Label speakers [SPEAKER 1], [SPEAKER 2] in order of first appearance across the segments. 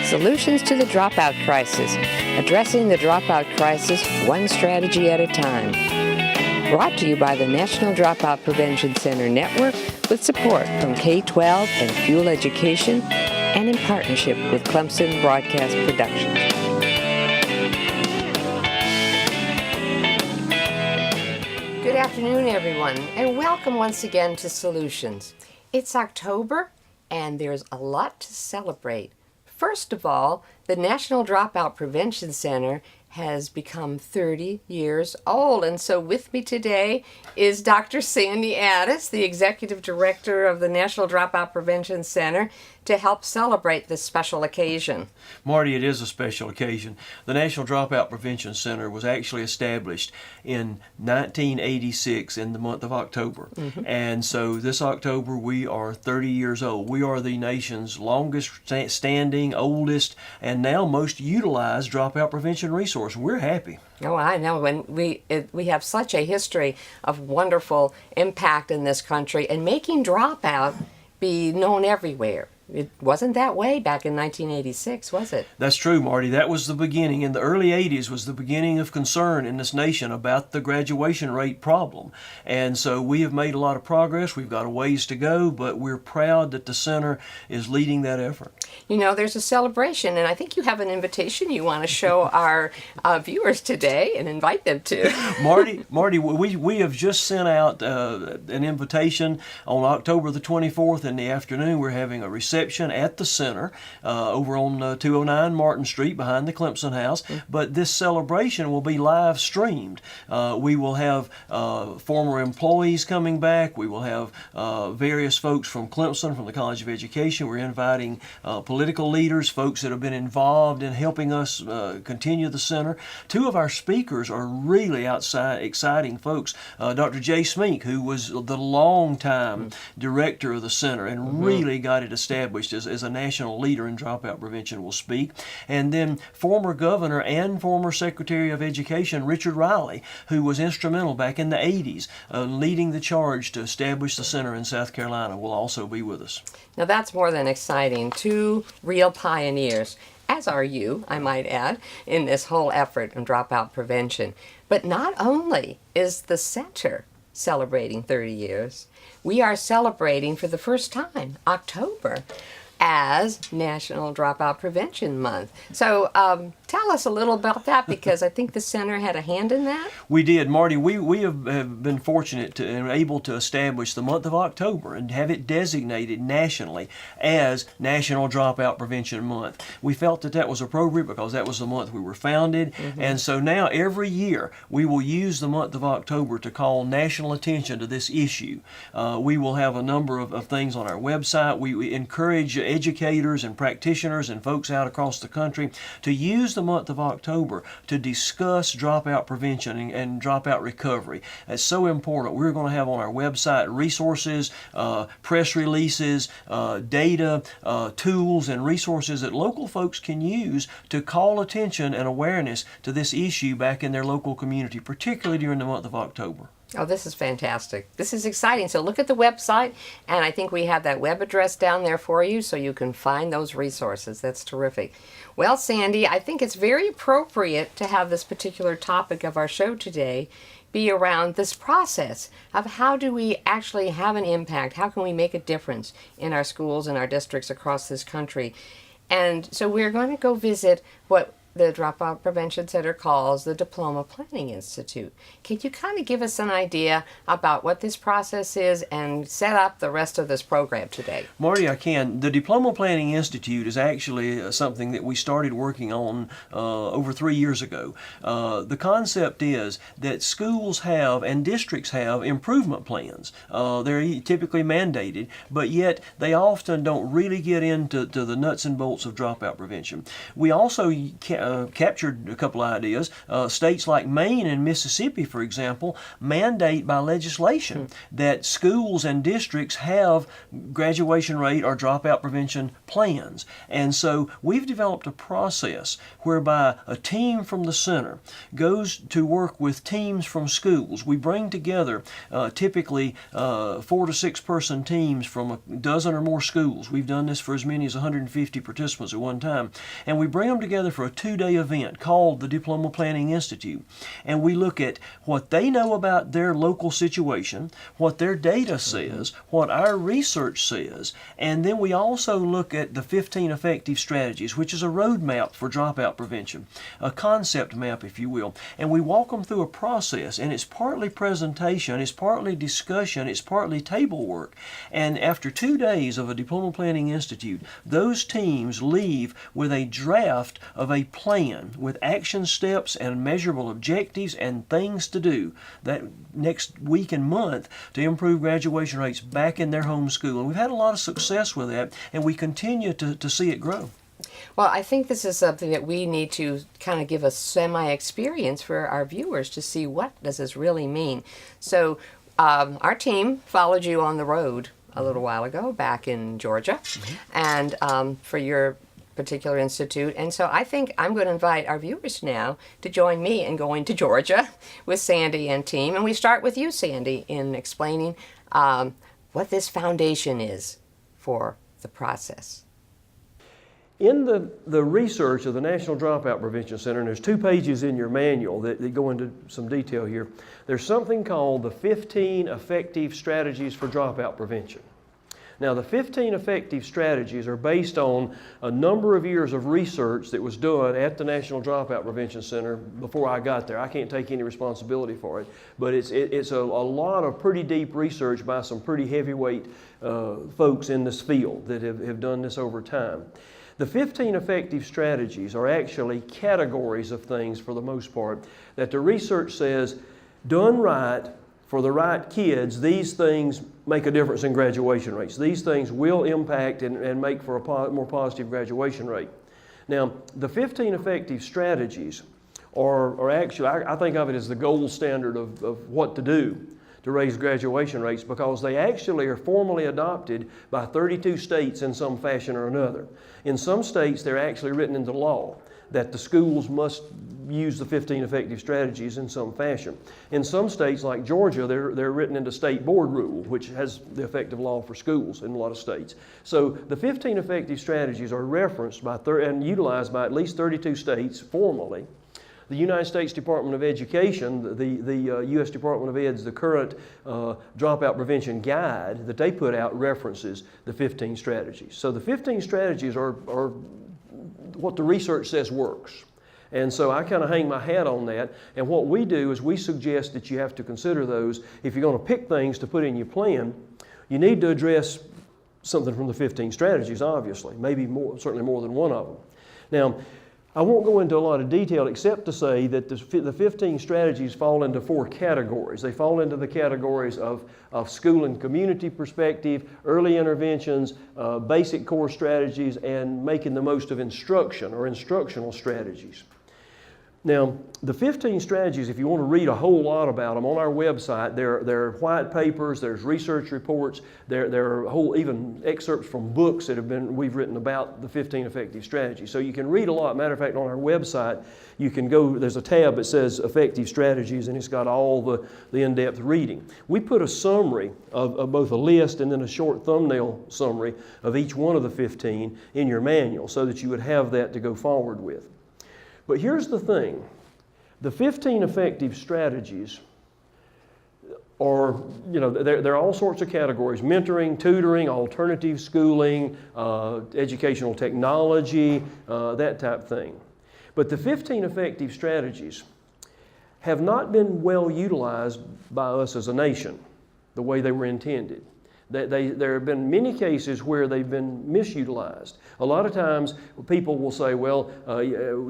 [SPEAKER 1] Solutions to the Dropout Crisis, addressing the dropout crisis one strategy at a time. Brought to you by the National Dropout Prevention Center Network with support from K-12 and Fuel Education and in partnership with Clemson Broadcast Productions. Good afternoon, everyone, and welcome once again to Solutions. It's October, and there's a lot to celebrate. First of all, the National Dropout Prevention Center has become 30 years old. And so with me today is Dr. Sandy Addis, the Executive Director of the National Dropout Prevention Center, to help celebrate this special occasion.
[SPEAKER 2] Marty, it is a special occasion. The National Dropout Prevention Center was actually established in 1986 in the month of October. And so this October we are 30 years old. We are the nation's longest standing, oldest, and now most utilized dropout prevention resource. We're happy.
[SPEAKER 1] Oh, I know. When we have such a history of wonderful impact in this country and making dropout be known everywhere. It wasn't that way back in 1986, was it?
[SPEAKER 2] That's true, Marty. That was the beginning. In the early 80s was the beginning of concern in this nation about the graduation rate problem. And so we have made a lot of progress. We've got a ways to go, but we're proud that the center is leading that effort.
[SPEAKER 1] You know, there's a celebration, and I think you have an invitation you want to show our viewers today and invite them to.
[SPEAKER 2] Marty, we have just sent out an invitation on October the 24th in the afternoon. We're having a reception at the center over on 209 Martin Street behind the Clemson House. But this celebration will be live streamed. We will have former employees coming back. We will have various folks from Clemson, from the College of Education. We're inviting political leaders, folks that have been involved in helping us continue the center. Two of our speakers are really exciting folks. Dr. Jay Smink, who was the longtime director of the center and really got it established as a national leader in dropout prevention, will speak. And then former governor and former Secretary of Education Richard Riley, who was instrumental back in the 80s leading the charge to establish the center in South Carolina, will also be with us.
[SPEAKER 1] Now that's more than exciting. Two real pioneers, as are you, I might add, in this whole effort on dropout prevention. But not only is the center celebrating 30 years, we are celebrating for the first time October as National Dropout Prevention Month. So tell us a little about that, because I think the center had a hand in that.
[SPEAKER 2] We did, Marty. We have been fortunate and able to establish the month of October and have it designated nationally as National Dropout Prevention Month. We felt that that was appropriate because that was the month we were founded. And so now every year we will use the month of October to call national attention to this issue. We will have a number of things on our website. We encourage educators and practitioners and folks out across the country to use the month of October to discuss dropout prevention and dropout recovery. It's so important. We're going to have on our website resources, press releases, data, tools, and resources that local folks can use to call attention and awareness to this issue back in their local community, particularly during the month of October.
[SPEAKER 1] Oh, this is fantastic. This is exciting. So look at the website, and I think we have that web address down there for you so you can find those resources. That's terrific. Well, Sandy, I think it's very appropriate to have this particular topic of our show today be around this process of how do we actually have an impact? How can we make a difference in our schools and our districts across this country? And so we're going to go visit what the Dropout Prevention Center calls the Diploma Planning Institute. Can you kind of give us an idea about what this process is and set up the rest of this program today?
[SPEAKER 2] Marty, I can. The Diploma Planning Institute is actually something that we started working on over 3 years ago. The concept is that schools have and districts have improvement plans. They're typically mandated, but yet they often don't really get into the nuts and bolts of dropout prevention. We also captured a couple of ideas. States like Maine and Mississippi, for example, mandate by legislation that schools and districts have graduation rate or dropout prevention plans. And so we've developed a process whereby a team from the center goes to work with teams from schools. We bring together typically 4 to 6 person teams from a dozen or more schools. We've done this for as many as 150 participants at one time. And we bring them together for a 2-day event called the Diploma Planning Institute. And we look at what they know about their local situation, what their data says, what our research says, and then we also look at the 15 effective strategies, which is a roadmap for dropout prevention, a concept map, if you will. And we walk them through a process, and it's partly presentation, it's partly discussion, it's partly table work. And after 2 days of a Diploma Planning Institute, those teams leave with a draft of a plan with action steps and measurable objectives and things to do that next week and month to improve graduation rates back in their home school. And we've had a lot of success with that, and we continue to see it grow.
[SPEAKER 1] Well, I think this is something that we need to kind of give a semi-experience for our viewers to see what does this really mean. So our team followed you on the road a little while ago back in Georgia, and for your particular institute. And so I think I'm going to invite our viewers now to join me in going to Georgia with Sandy and team. And we start with you, Sandy, in explaining what this foundation is for the process.
[SPEAKER 2] In the research of the National Dropout Prevention Center, and there's 2 pages in your manual that go into some detail here, there's something called the 15 effective strategies for dropout prevention. Now, the 15 effective strategies are based on a number of years of research that was done at the National Dropout Prevention Center before I got there. I can't take any responsibility for it, but it's a lot of pretty deep research by some pretty heavyweight folks in this field that have done this over time. The 15 effective strategies are actually categories of things, for the most part, that the research says, done right, for the right kids, these things make a difference in graduation rates. These things will impact and make for a more positive graduation rate. Now, the 15 effective strategies are actually, I think of it as the gold standard of what to do to raise graduation rates, because they actually are formally adopted by 32 states in some fashion or another. In some states, they're actually written into law that the schools must use the 15 effective strategies in some fashion. In some states, like Georgia, they're written into state board rule, which has the effect of law for schools in a lot of states. So the 15 effective strategies are referenced by and utilized by at least 32 states formally. The United States Department of Education, the U.S. Department of Ed's, the current dropout prevention guide that they put out references the 15 strategies. So the 15 strategies are what the research says works. And so I kind of hang my hat on that. And what we do is we suggest that you have to consider those. If you're going to pick things to put in your plan, you need to address something from the 15 strategies, obviously, maybe more, certainly more than one of them. Now, I won't go into a lot of detail except to say that the 15 strategies fall into 4 categories. They fall into the categories of school and community perspective, early interventions, basic core strategies, and making the most of instruction or instructional strategies. Now, the 15 strategies, if you want to read a whole lot about them, on our website, there are white papers, there's research reports, there are whole even excerpts from books that we've written about the 15 effective strategies. So you can read a lot. Matter of fact, on our website, you can go, there's a tab that says effective strategies, and it's got all the in-depth reading. We put a summary of both a list and then a short thumbnail summary of each one of the 15 in your manual so that you would have that to go forward with. But here's the thing, the 15 effective strategies are, there are all sorts of categories: mentoring, tutoring, alternative schooling, educational technology, that type thing. But the 15 effective strategies have not been well utilized by us as a nation the way they were intended. There have been many cases where they've been misutilized. A lot of times people will say, well,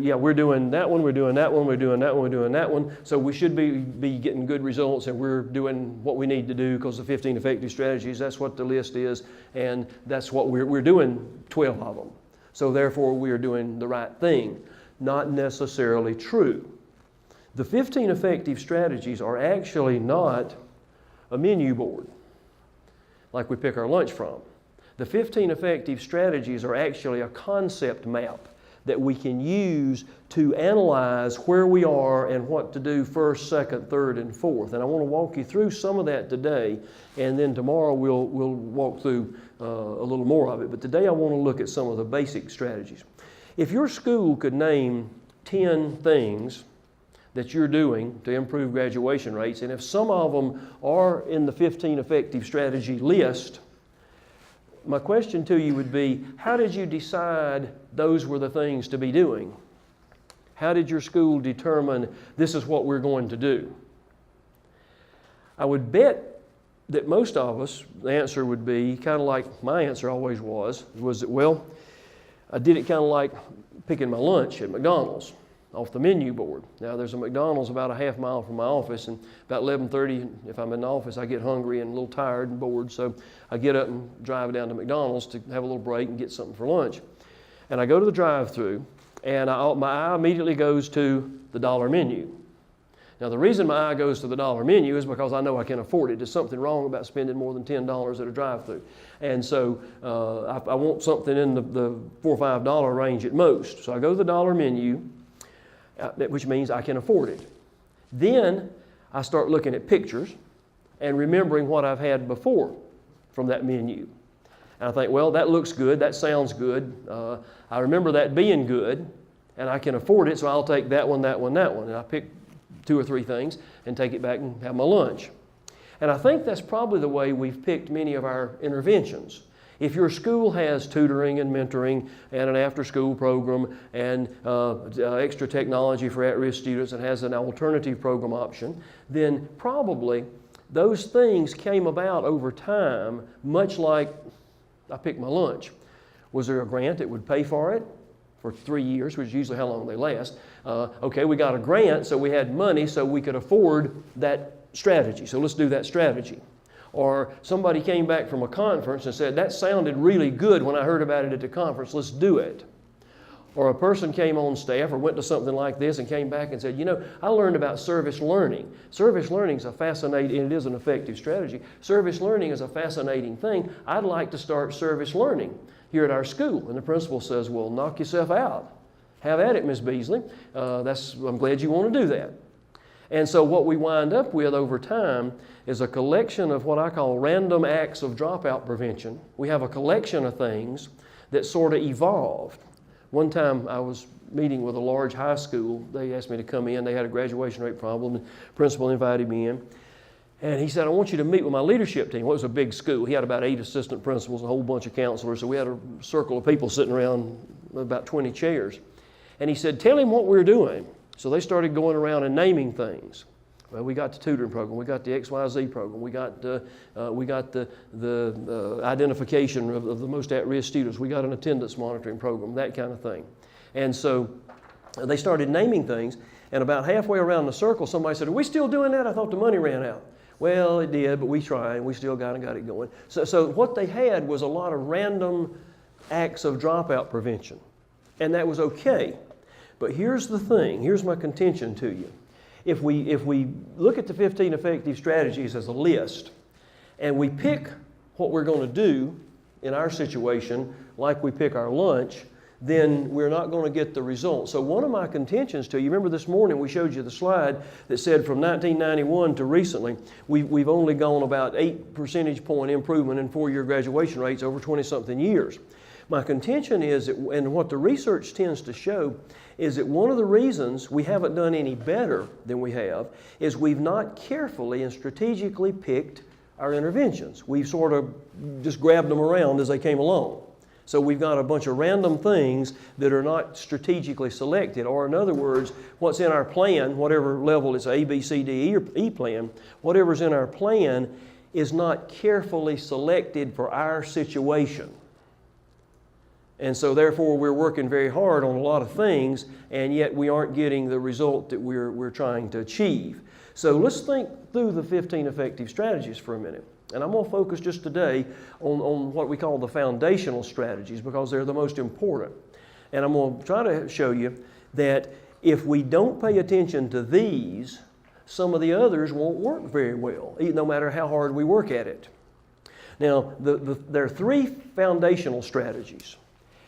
[SPEAKER 2] yeah, we're doing that one, we're doing that one, we're doing that one, we're doing that one, so we should be getting good results, and we're doing what we need to do because the 15 effective strategies, that's what the list is, and that's what we're doing 12 of them. So therefore we are doing the right thing.
[SPEAKER 3] not necessarily true. The 15 effective strategies are actually not a menu board like we pick our lunch from. The 15 effective strategies are actually a concept map that we can use to analyze where we are and what to do first, second, third, and fourth. And I want to walk you through some of that today, and then tomorrow we'll walk through a little more of it. But today I want to look at some of the basic strategies. If your school could name 10 things that you're doing to improve graduation rates, and if some of them are in the 15 effective strategy list, my question to you would be, how did you decide those were the things to be doing? How did your school determine this is what we're going to do? I would bet that most of us, the answer would be kind of like my answer always was that, well, I did it kind of like picking my lunch at McDonald's off the menu board. Now there's a McDonald's about a half mile from my office, and about 11:30, if I'm in the office, I get hungry and a little tired and bored, so I get up and drive down to McDonald's to have a little break and get something for lunch. And I go to the drive-thru, and my eye immediately goes to the dollar menu. Now the reason my eye goes to the dollar menu is because I know I can afford it. There's something wrong about spending more than $10 at a drive-thru. And so I want something in the $4 or $5 range at most. So I go to the dollar menu, which means I can afford it. Then I start looking at pictures and remembering what I've had before from that menu. And I think, well, that looks good, that sounds good. I remember that being good, and I can afford it, so I'll take that one, that one, that one. And I pick 2 or 3 things and take it back and have my lunch. And I think that's probably the way we've picked many of our interventions. If your school has tutoring and mentoring and an after-school program and extra technology for at-risk students and has an alternative program option, then probably those things came about over time, much like I picked my lunch. Was there a grant that would pay for it for 3 years, which is usually how long they last? Okay, we got a grant, so we had money so we could afford that strategy. So let's do that strategy. Or somebody came back from a conference and said, that sounded really good when I heard about it at the conference, let's do it. Or a person came on staff or went to something like this and came back and said, you know, I learned about service learning. Service learning is a fascinating, and it is an effective strategy. Service learning is a fascinating thing. I'd like to start service learning here at our school. And the principal says, well, knock yourself out. Have at it, Ms. Beasley. I'm glad you want to do that. And so what we wind up with over time is a collection of what I call random acts of dropout prevention. We have a collection of things that sort of evolved. One time I was meeting with a large high school. They asked me to come in. They had a graduation rate problem. The principal invited me in. And he said, I want you to meet with my leadership team. Well, it was a big school. He had about 8 assistant principals, a whole bunch of counselors. So we had a circle of people sitting around about 20 chairs. And he said, tell him what we're doing. So they started going around and naming things. Well, we got the tutoring program, we got the XYZ program, we got the identification of the most at-risk students, we got an attendance monitoring program, that kind of thing. And so they started naming things, and about halfway around the circle, somebody said, are we still doing that? I thought the money ran out. Well, it did, but we tried, and we still got it going. So what they had was a lot of random acts of dropout prevention, and that was okay. But here's the thing, here's my contention to you. If we look at the 15 effective strategies as a list, and we pick what we're going to do in our situation like we pick our lunch, then we're not going to get the result. So one of my contentions to you, remember this morning we showed you the slide that said from 1991 to recently, we've only gone about 8 percentage point improvement in 4-year graduation rates over 20-something years. My contention is, and what the research tends to show, is that one of the reasons we haven't done any better than we have is we've not carefully and strategically picked our interventions. We've sort of just grabbed them around as they came along. So we've got a bunch of random things that are not strategically selected, or in other words, what's in our plan, whatever level it's A, B, C, D, E, or E plan, whatever's in our plan is not carefully selected for our situation. And so therefore we're working very hard on a lot of things, and yet we aren't getting the result that we're trying to achieve. So let's think through the 15 effective strategies for a minute. And I'm going to focus just today on what we call the foundational strategies because they're the most important. And I'm going to try to show you that if we don't pay attention to these, some of the others won't work very well, no matter how hard we work at it. Now, there are three foundational strategies.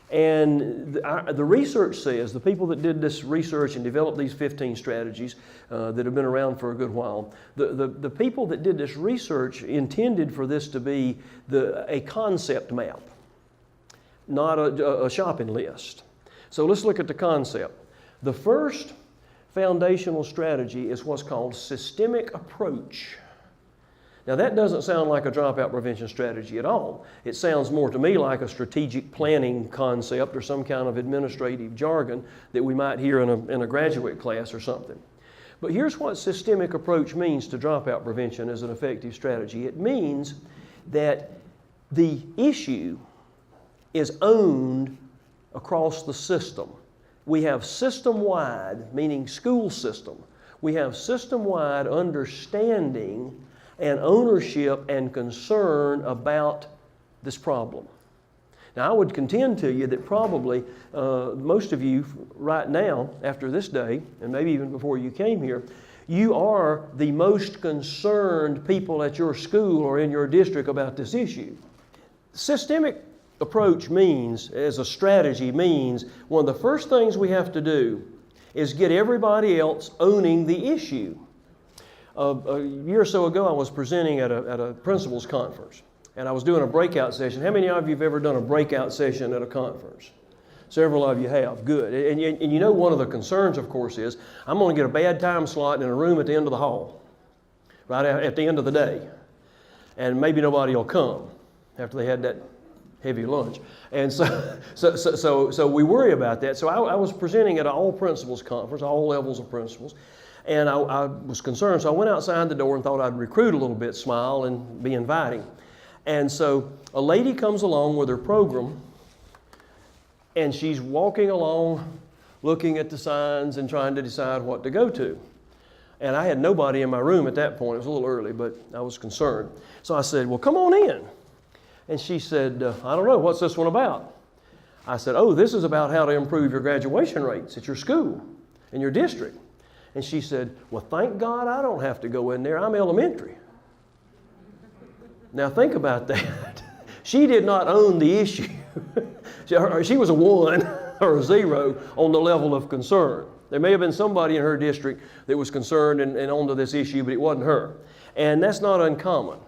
[SPEAKER 3] And the research says, the people that did this research and developed these 15 strategies that have been around for a good while, the people that did this research intended for this to be a concept map, not a shopping list. So let's look at the concept. The first foundational strategy is what's called systemic approach. Now that doesn't sound like a dropout prevention strategy at all. It sounds more to me like a strategic planning concept or some kind of administrative jargon that we might hear in a graduate class or something. But here's what systemic approach means to dropout prevention as an effective strategy. It means that the issue is owned across the system. We have system-wide, meaning school system. We have system-wide understanding and ownership and concern about this problem. Now, I would contend to you that probably most of you right now, after this day, and maybe even before you came here, you are the most concerned people at your school or in your district about this issue. Systemic approach means, as a strategy, means one of the first things we have to do is get everybody else owning the issue. A year or so ago, I was presenting at a principals conference, and I was doing a breakout session. How many of you have ever done a breakout session at a conference? Several of you have. Good. And you know one of the concerns, of course, is I'm going to get a bad time slot in a room at the end of the hall, right at the end of the day, and maybe nobody will come after they had that heavy lunch. And so we worry about that. So I was presenting at an all principals conference, all levels of principals. And I was concerned, so I went outside the door and thought I'd recruit a little bit, smile, and be inviting. And so a lady comes along with her program, and she's walking along, looking at the signs and trying to decide what to go to. And I had nobody in my room at that point. It was a little early, but I was concerned. So I said, well, come on in. And she said, I don't know, what's this one about? I said, oh, this is about how to improve your graduation rates at your school, in your district. And she said, well, thank God I don't have to go in there. I'm elementary. Now think about that. She did not own the issue. She was a 1 or a 0 on the level of concern. There may have been somebody in her district that was concerned and onto this issue, but it wasn't her. And that's not uncommon.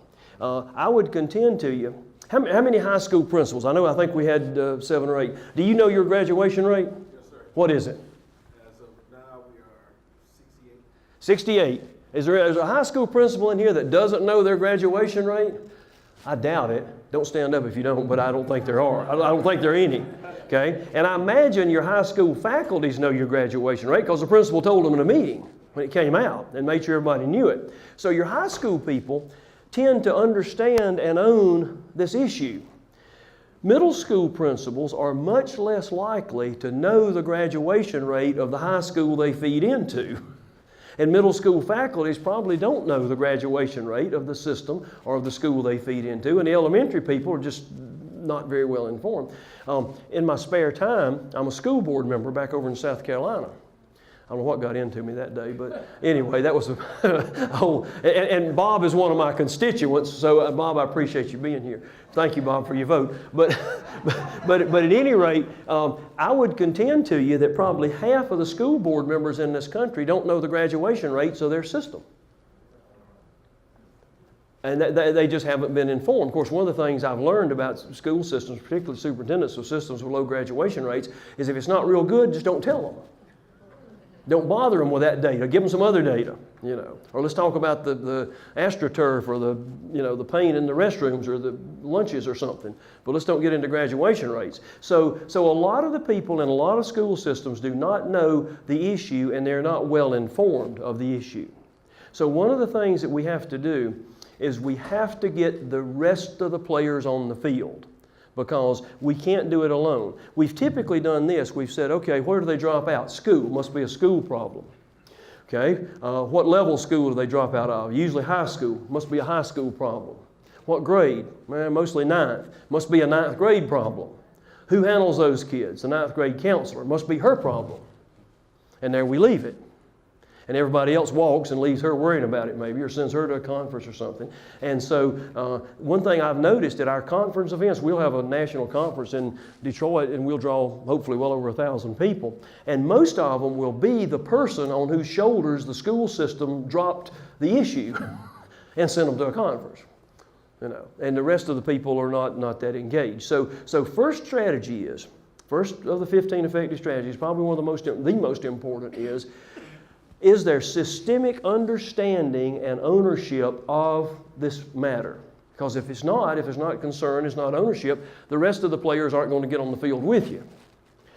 [SPEAKER 3] I would contend to you, how many high school principals? I think we had 7 or 8. Do you know your graduation rate?
[SPEAKER 4] Yes, sir.
[SPEAKER 3] What is it? 68. Is there a high school principal in here that doesn't know their graduation rate? I doubt it. Don't stand up if you don't, but I don't think there are. I don't think there are any. Okay? And I imagine your high school faculties know your graduation rate because the principal told them in a meeting when it came out and made sure everybody knew it. So your high school people tend to understand and own this issue. Middle school principals are much less likely to know the graduation rate of the high school they feed into. And middle school faculties probably don't know the graduation rate of the system or of the school they feed into. And the elementary people are just not very well informed. In my spare time, I'm a school board member back over in South Carolina. I don't know what got into me that day, but anyway, that was and Bob is one of my constituents, so Bob, I appreciate you being here. Thank you, Bob, for your vote. But at any rate, I would contend to you that probably half of the school board members in this country don't know the graduation rates of their system. And they just haven't been informed. Of course, one of the things I've learned about school systems, particularly superintendents of systems with low graduation rates, is if it's not real good, just don't tell them. Don't bother them with that data. Give them some other data, you know. Or let's talk about the AstroTurf or the paint in the restrooms or the lunches or something. But let's don't get into graduation rates. So a lot of the people in a lot of school systems do not know the issue and they're not well informed of the issue. So one of the things that we have to do is we have to get the rest of the players on the field, because we can't do it alone. We've typically done this. We've said, okay, where do they drop out? School. Must be a school problem. Okay, what level school do they drop out of? Usually high school. Must be a high school problem. What grade? Mostly 9th. Must be a 9th grade problem. Who handles those kids? The 9th grade counselor. Must be her problem. And there we leave it. And everybody else walks and leaves her worrying about it maybe, or sends her to a conference or something. And so one thing I've noticed at our conference events, we'll have a national conference in Detroit and we'll draw hopefully well over 1,000 people. And most of them will be the person on whose shoulders the school system dropped the issue and sent them to a conference. And the rest of the people are not that engaged. So first strategy is, first of the 15 effective strategies, probably one of the most important is there systemic understanding and ownership of this matter? Because if it's not concern, it's not ownership, the rest of the players aren't going to get on the field with you.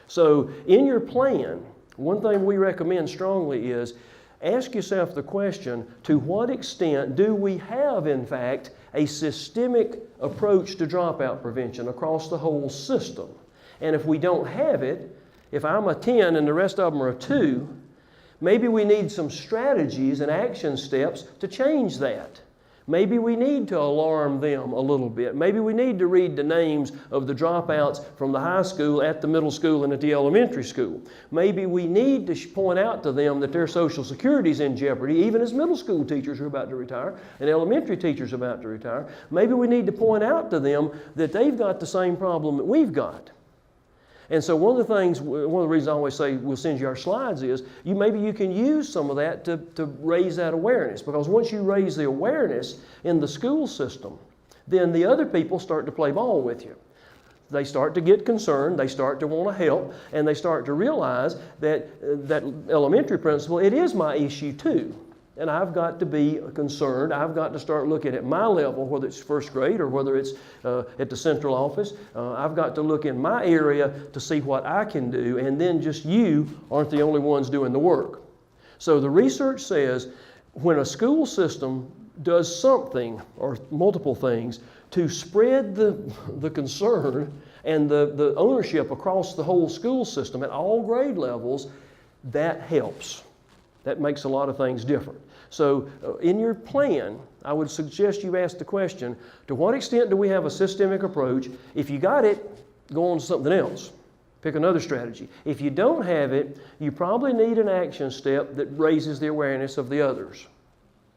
[SPEAKER 3] So in your plan, one thing we recommend strongly is ask yourself the question, to what extent do we have, in fact, a systemic approach to dropout prevention across the whole system? And if we don't have it, if I'm a 10 and the rest of them are a 2, maybe we need some strategies and action steps to change that. Maybe we need to alarm them a little bit. Maybe we need to read the names of the dropouts from the high school, at the middle school, and at the elementary school. Maybe we need to point out to them that their Social Security is in jeopardy, even as middle school teachers are about to retire and elementary teachers are about to retire. Maybe we need to point out to them that they've got the same problem that we've got. And so one of the reasons I always say we'll send you our slides is maybe you can use some of that to raise that awareness. Because once you raise the awareness in the school system, then the other people start to play ball with you. They start to get concerned, they start to want to help, and they start to realize that that elementary principal, it is my issue too. And I've got to be concerned. I've got to start looking at my level, whether it's first grade or whether it's at the central office. I've got to look in my area to see what I can do, and then just you aren't the only ones doing the work. So the research says when a school system does something or multiple things to spread the concern and the ownership across the whole school system at all grade levels, that helps. That makes a lot of things different. So in your plan, I would suggest you ask the question, to what extent do we have a systemic approach? If you got it, go on to something else. Pick another strategy. If you don't have it, you probably need an action step that raises the awareness of the others.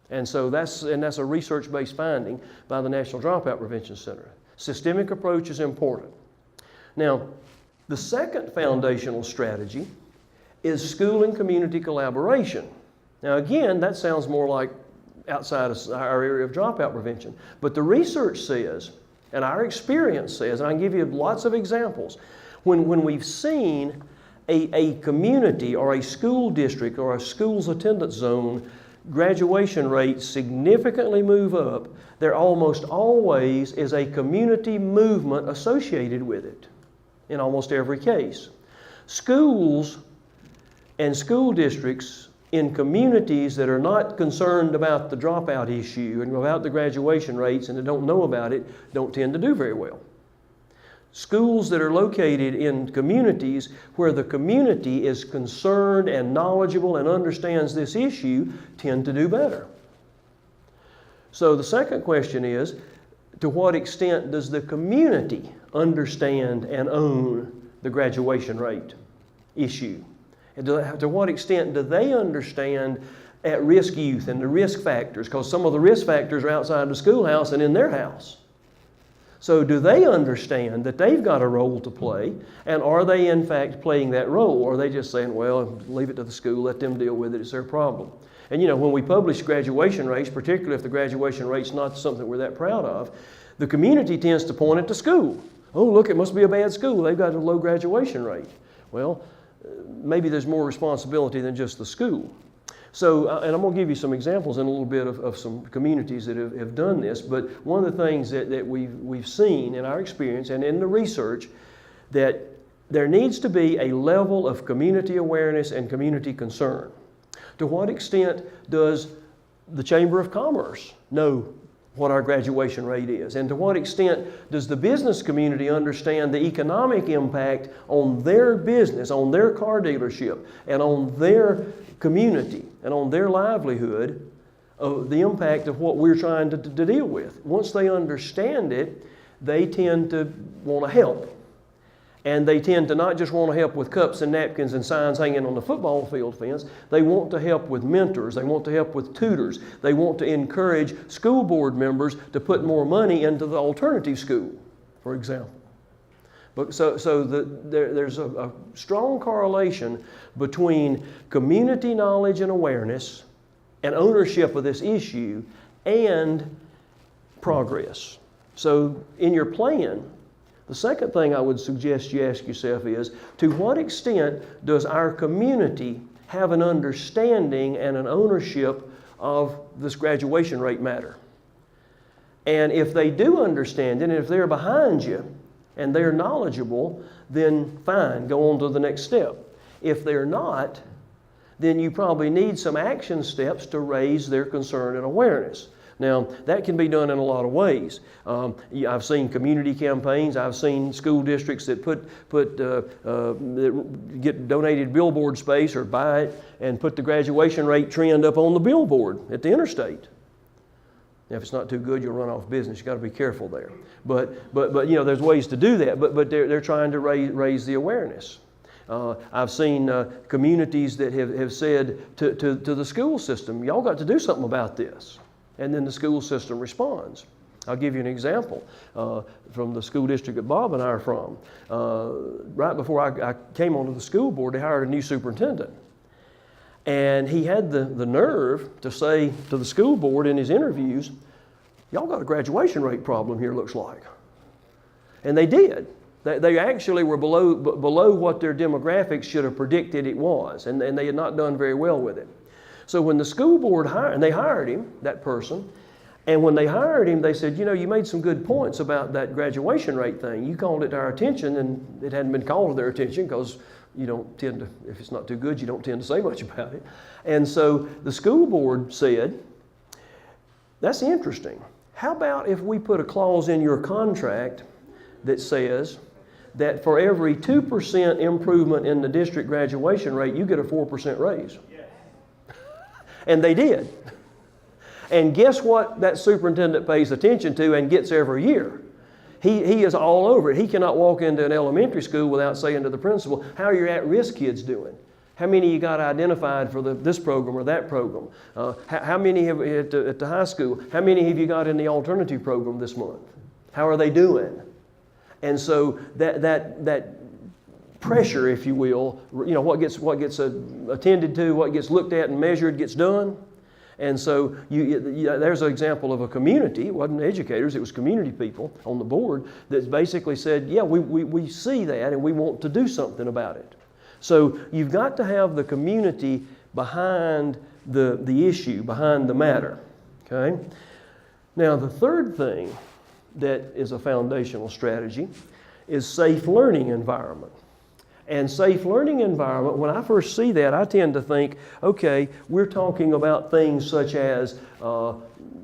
[SPEAKER 3] And so that's a research-based finding by the National Dropout Prevention Center. Systemic approach is important. Now, the second foundational strategy is school and community collaboration. Now again, that sounds more like outside of our area of dropout prevention. But the research says, and our experience says, and I can give you lots of examples, when we've seen a community or a school district or a school's attendance zone graduation rates significantly move up, there almost always is a community movement associated with it in almost every case. Schools and school districts in communities that are not concerned about the dropout issue and about the graduation rates and that don't know about it don't tend to do very well. Schools that are located in communities where the community is concerned and knowledgeable and understands this issue tend to do better. So the second question is, to what extent does the community understand and own the graduation rate issue? And to what extent do they understand at-risk youth and the risk factors? Because some of the risk factors are outside the schoolhouse and in their house. So do they understand that they've got a role to play? And are they in fact playing that role? Or are they just saying, well, leave it to the school, let them deal with it, it's their problem? And you know, when we publish graduation rates, particularly if the graduation rate's not something we're that proud of, the community tends to point at the school. Oh, look, it must be a bad school. They've got a low graduation rate. Well, maybe there's more responsibility than just the school. So, and I'm going to give you some examples in a little bit of some communities that have done this, but one of the things that we've seen in our experience and in the research, that there needs to be a level of community awareness and community concern. To what extent does the Chamber of Commerce know what our graduation rate is? And to what extent does the business community understand the economic impact on their business, on their car dealership, and on their community, and on their livelihood, of the impact of what we're trying to deal with? Once they understand it, they tend to want to help. And they tend to not just want to help with cups and napkins and signs hanging on the football field fence. They want to help with mentors. They want to help with tutors. They want to encourage school board members to put more money into the alternative school, for example. But there's a strong correlation between community knowledge and awareness and ownership of this issue and progress. So in your plan, the second thing I would suggest you ask yourself is, to what extent does our community have an understanding and an ownership of this graduation rate matter? And if they do understand it, and if they're behind you and they're knowledgeable, then fine, go on to the next step. If they're not, then you probably need some action steps to raise their concern and awareness. Now, that can be done in a lot of ways. I've seen community campaigns. I've seen school districts that that get donated billboard space or buy it and put the graduation rate trend up on the billboard at the interstate. Now, if it's not too good, you'll run off business. You've got to be careful there. But you know, there's ways to do that. But they're trying to raise the awareness. I've seen communities that have said to the school system, y'all got to do something about this. And then the school system responds. I'll give you an example from the school district that Bob and I are from. Right before I came onto the school board, they hired a new superintendent. And he had the nerve to say to the school board in his interviews, y'all got a graduation rate problem here, looks like. And they did. They actually were below what their demographics should have predicted it was. And they had not done very well with it. So when the school board hired him, that person, and when they hired him, they said, you know, you made some good points about that graduation rate thing. You called it to our attention, and it hadn't been called to their attention because you don't tend to, if it's not too good, you don't tend to say much about it. And so the school board said, that's interesting. How about if we put a clause in your contract that says that for every 2% improvement in the district graduation rate, you get a 4% raise? And they did. And guess what that superintendent pays attention to and gets every year? He is all over it. He cannot walk into an elementary school without saying to the principal, how are your at-risk kids doing? How many you got identified for this program or that program? How many have at the high school? How many have you got in the alternative program this month? How are they doing? And so that pressure, if you will, you know, what gets attended to, what gets looked at and measured gets done. And so there's an example of a community. It wasn't educators, it was community people on the board that basically said, yeah, we see that and we want to do something about it. So you've got to have the community behind the issue, behind the matter. Okay? Now the third thing that is a foundational strategy is safe learning environment. And safe learning environment, when I first see that, I tend to think, okay, we're talking about things such as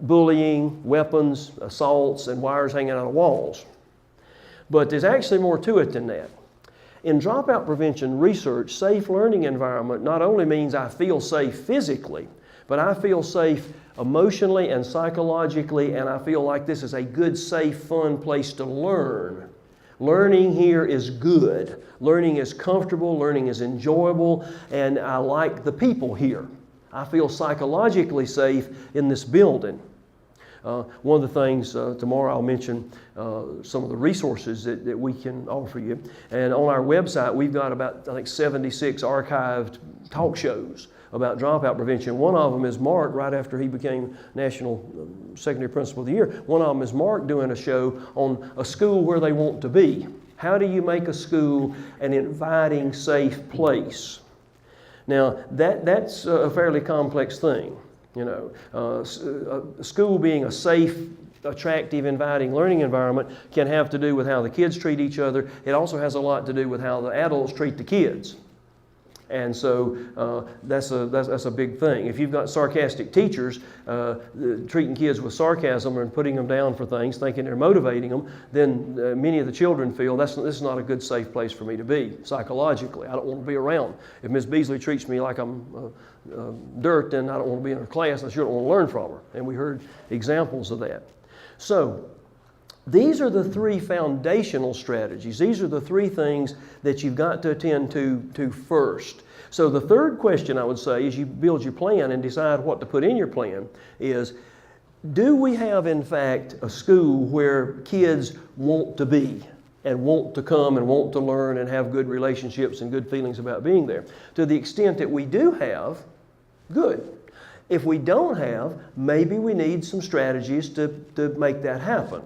[SPEAKER 3] bullying, weapons, assaults, and wires hanging out of walls. But there's actually more to it than that. In dropout prevention research, safe learning environment not only means I feel safe physically, but I feel safe emotionally and psychologically, and I feel like this is a good, safe, fun place to learn. Learning here is good. Learning is comfortable, learning is enjoyable, and I like the people here. I feel psychologically safe in this building. One of the things, tomorrow I'll mention some of the resources that we can offer you. And on our website, we've got about, I think, 76 archived talk shows about dropout prevention. One of them is Mark, right after he became National Secondary Principal of the Year. One of them is Mark doing a show on a school where they want to be. How do you make a school an inviting, safe place? Now, that's a fairly complex thing. You know, a school being a safe, attractive, inviting learning environment can have to do with how the kids treat each other. It also has a lot to do with how the adults treat the kids. And so that's a big thing. If you've got sarcastic teachers treating kids with sarcasm and putting them down for things, thinking they're motivating them, then many of the children feel this is not a good, safe place for me to be psychologically. I don't want to be around. If Ms. Beasley treats me like I'm dirt, then I don't want to be in her class. I sure don't want to learn from her. And we heard examples of that. So These are the three foundational strategies. These are the three things that you've got to attend to first. So the third question I would say as you build your plan and decide what to put in your plan is, do we have in fact a school where kids want to be and want to come and want to learn and have good relationships and good feelings about being there? To the extent that we do have, good. If we don't have, maybe we need some strategies to make that happen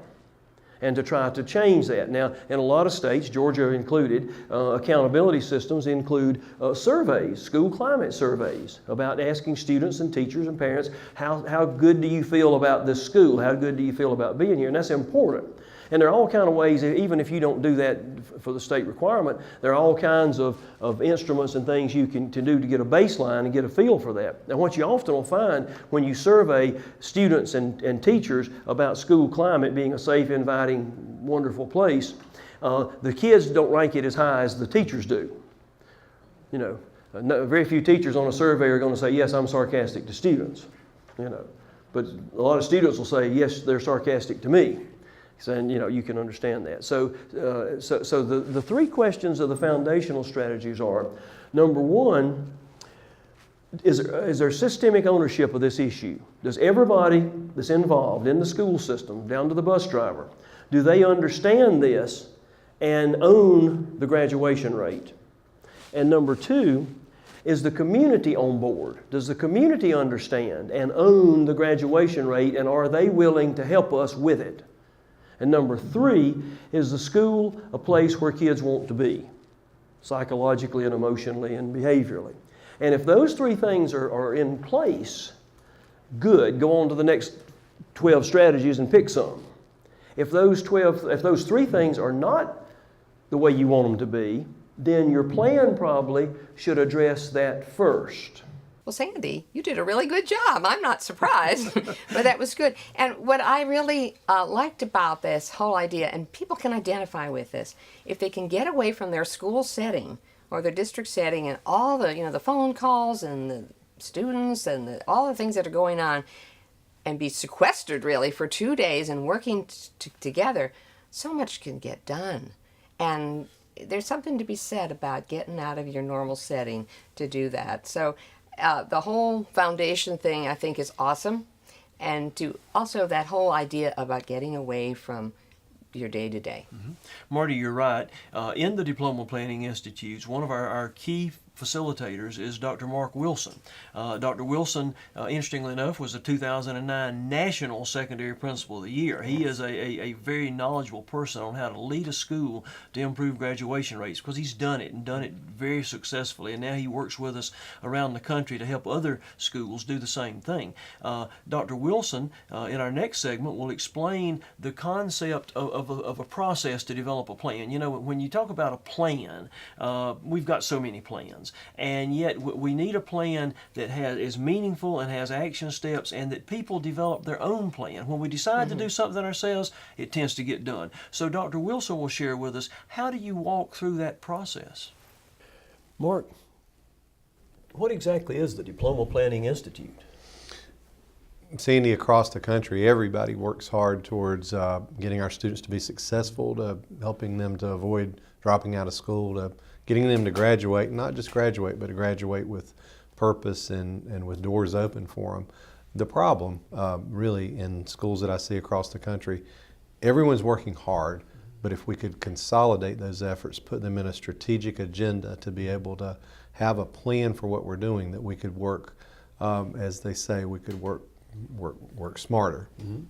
[SPEAKER 3] and to try to change that. Now, in a lot of states, Georgia included, accountability systems include surveys, school climate surveys, about asking students and teachers and parents, how good do you feel about this school? How good do you feel about being here? And that's important. And there are all kinds of ways, even if you don't do that for the state requirement, there are all kinds of instruments and things you can do to get a baseline and get a feel for that. Now, what you often will find when you survey students and teachers about school climate being a safe, inviting, wonderful place, the kids don't rank it as high as the teachers do. You know, very few teachers on a survey are going to say, yes, I'm sarcastic to students. You know, but a lot of students will say, yes, they're sarcastic to me. And you know, you can understand that. So the three questions of the foundational strategies are, number one, is there systemic ownership of this issue? Does everybody that's involved in the school system, down to the bus driver, do they understand this and own the graduation rate? And number two, is the community on board? Does the community understand and own the graduation rate, and are they willing to help us with it? And number three, is the school a place where kids want to be, psychologically and emotionally and behaviorally? And if those three things are in place, good, go on to the next 12 strategies and pick some. If those three things are not the way you want them to be, then your plan probably should address that first.
[SPEAKER 1] Well, Sandy, you did a really good job. I'm not surprised, but that was good. And what I really liked about this whole idea, and people can identify with this, if they can get away from their school setting or their district setting and all the, the phone calls and the students and all the things that are going on, and be sequestered really for 2 days and working together, so much can get done. And there's something to be said about getting out of your normal setting to do that. So the whole foundation thing, I think, is awesome. And to also that whole idea about getting away from your day-to-day.
[SPEAKER 2] Mm-hmm. Marty, you're right. In the Diploma Planning Institutes, one of our key facilitators is Dr. Mark Wilson. Dr. Wilson, interestingly enough, was a 2009 National Secondary Principal of the Year. He is a very knowledgeable person on how to lead a school to improve graduation rates, because he's done it and done it very successfully, and now he works with us around the country to help other schools do the same thing. Dr. Wilson, in our next segment, will explain the concept of a process to develop a plan. You know, when you talk about a plan, we've got so many plans. And yet we need a plan that is meaningful and has action steps, and that people develop their own plan. When we decide to do something ourselves, it tends to get done. So Dr. Wilson will share with us, how do you walk through that process?
[SPEAKER 3] Mark, what exactly is the Diploma Planning Institute?
[SPEAKER 4] Sandy, across the country, everybody works hard towards getting our students to be successful, to helping them to avoid dropping out of school, to getting them to graduate, not just graduate, but to graduate with purpose and with doors open for them. The problem, really, in schools that I see across the country, everyone's working hard, but if we could consolidate those efforts, put them in a strategic agenda to be able to have a plan for what we're doing, that we could work, as they say, we could work smarter. Mm-hmm.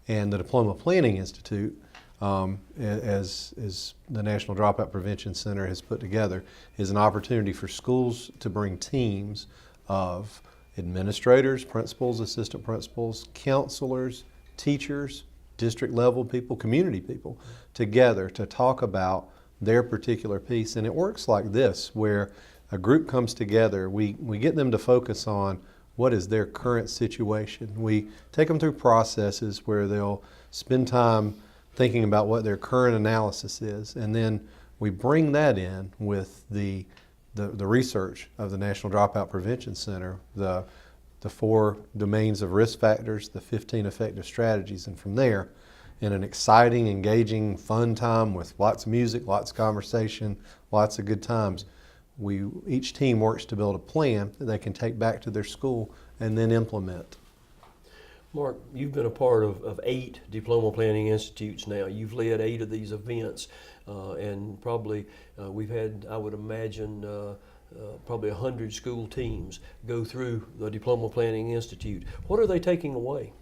[SPEAKER 4] And the Diploma Planning Institute, as the National Dropout Prevention Center has put together, is an opportunity for schools to bring teams of administrators, principals, assistant principals, counselors, teachers, district level people, community people together to talk about their particular piece. And it works like this, where a group comes together, we get them to focus on what is their current situation. We take them through processes where they'll spend time thinking about what their current analysis is, and then we bring that in with the research of the National Dropout Prevention Center, the 4 domains of risk factors, the 15 effective strategies, and from there, in an exciting, engaging, fun time with lots of music, lots of conversation, lots of good times. Each team works to build a plan that they can take back to their school and then implement.
[SPEAKER 3] Mark, you've been a part of 8 Diploma Planning Institutes now. You've led 8 of these events, and probably we've had, I would imagine, probably 100 school teams go through the Diploma Planning Institute. What are they taking away?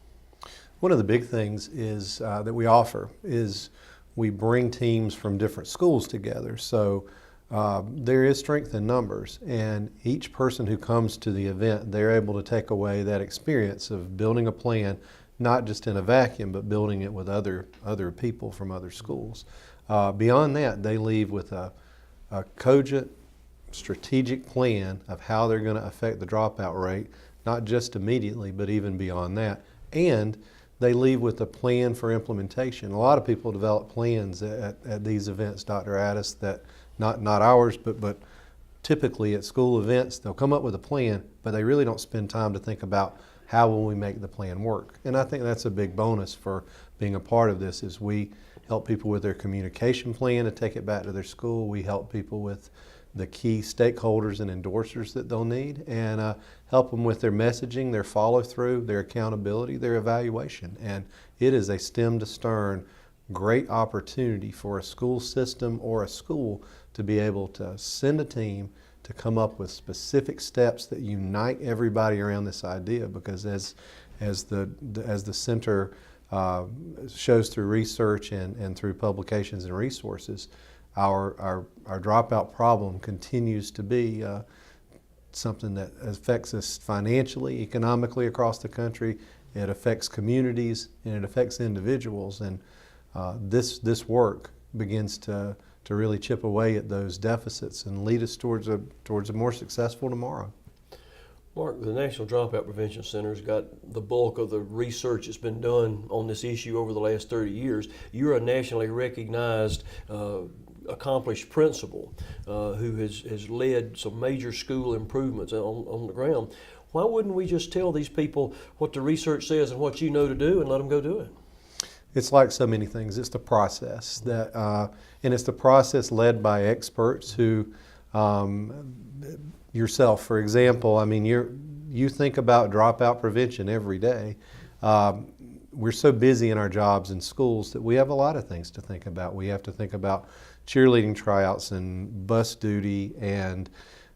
[SPEAKER 4] One of the big things is that we offer is we bring teams from different schools together. So there is strength in numbers, and each person who comes to the event, they're able to take away that experience of building a plan, not just in a vacuum, but building it with other people from other schools. Beyond that, they leave with a cogent, strategic plan of how they're going to affect the dropout rate, not just immediately, but even beyond that. And they leave with a plan for implementation. A lot of people develop plans at these events, Dr. Addis, that not ours, but typically at school events, they'll come up with a plan, but they really don't spend time to think about how will we make the plan work. And I think that's a big bonus for being a part of this, is we help people with their communication plan to take it back to their school. We help people with the key stakeholders and endorsers that they'll need, and help them with their messaging, their follow-through, their accountability, their evaluation. And it is a stem to stern great opportunity for a school system or a school to be able to send a team to come up with specific steps that unite everybody around this idea, because as the center shows through research and through publications and resources, our dropout problem continues to be something that affects us financially, economically across the country. It affects communities and it affects individuals, and this work begins to really chip away at those deficits and lead us towards a more successful tomorrow.
[SPEAKER 3] Mark, the National Dropout Prevention Center's got the bulk of the research that's been done on this issue over the last 30 years. You're a nationally recognized accomplished principal who has led some major school improvements on the ground. Why wouldn't we just tell these people what the research says and what you know to do and let them go do it?
[SPEAKER 4] It's like so many things. It's the process and it's the process led by experts who, yourself, for example. I mean, you think about dropout prevention every day. We're so busy in our jobs in schools that we have a lot of things to think about. We have to think about cheerleading tryouts and bus duty and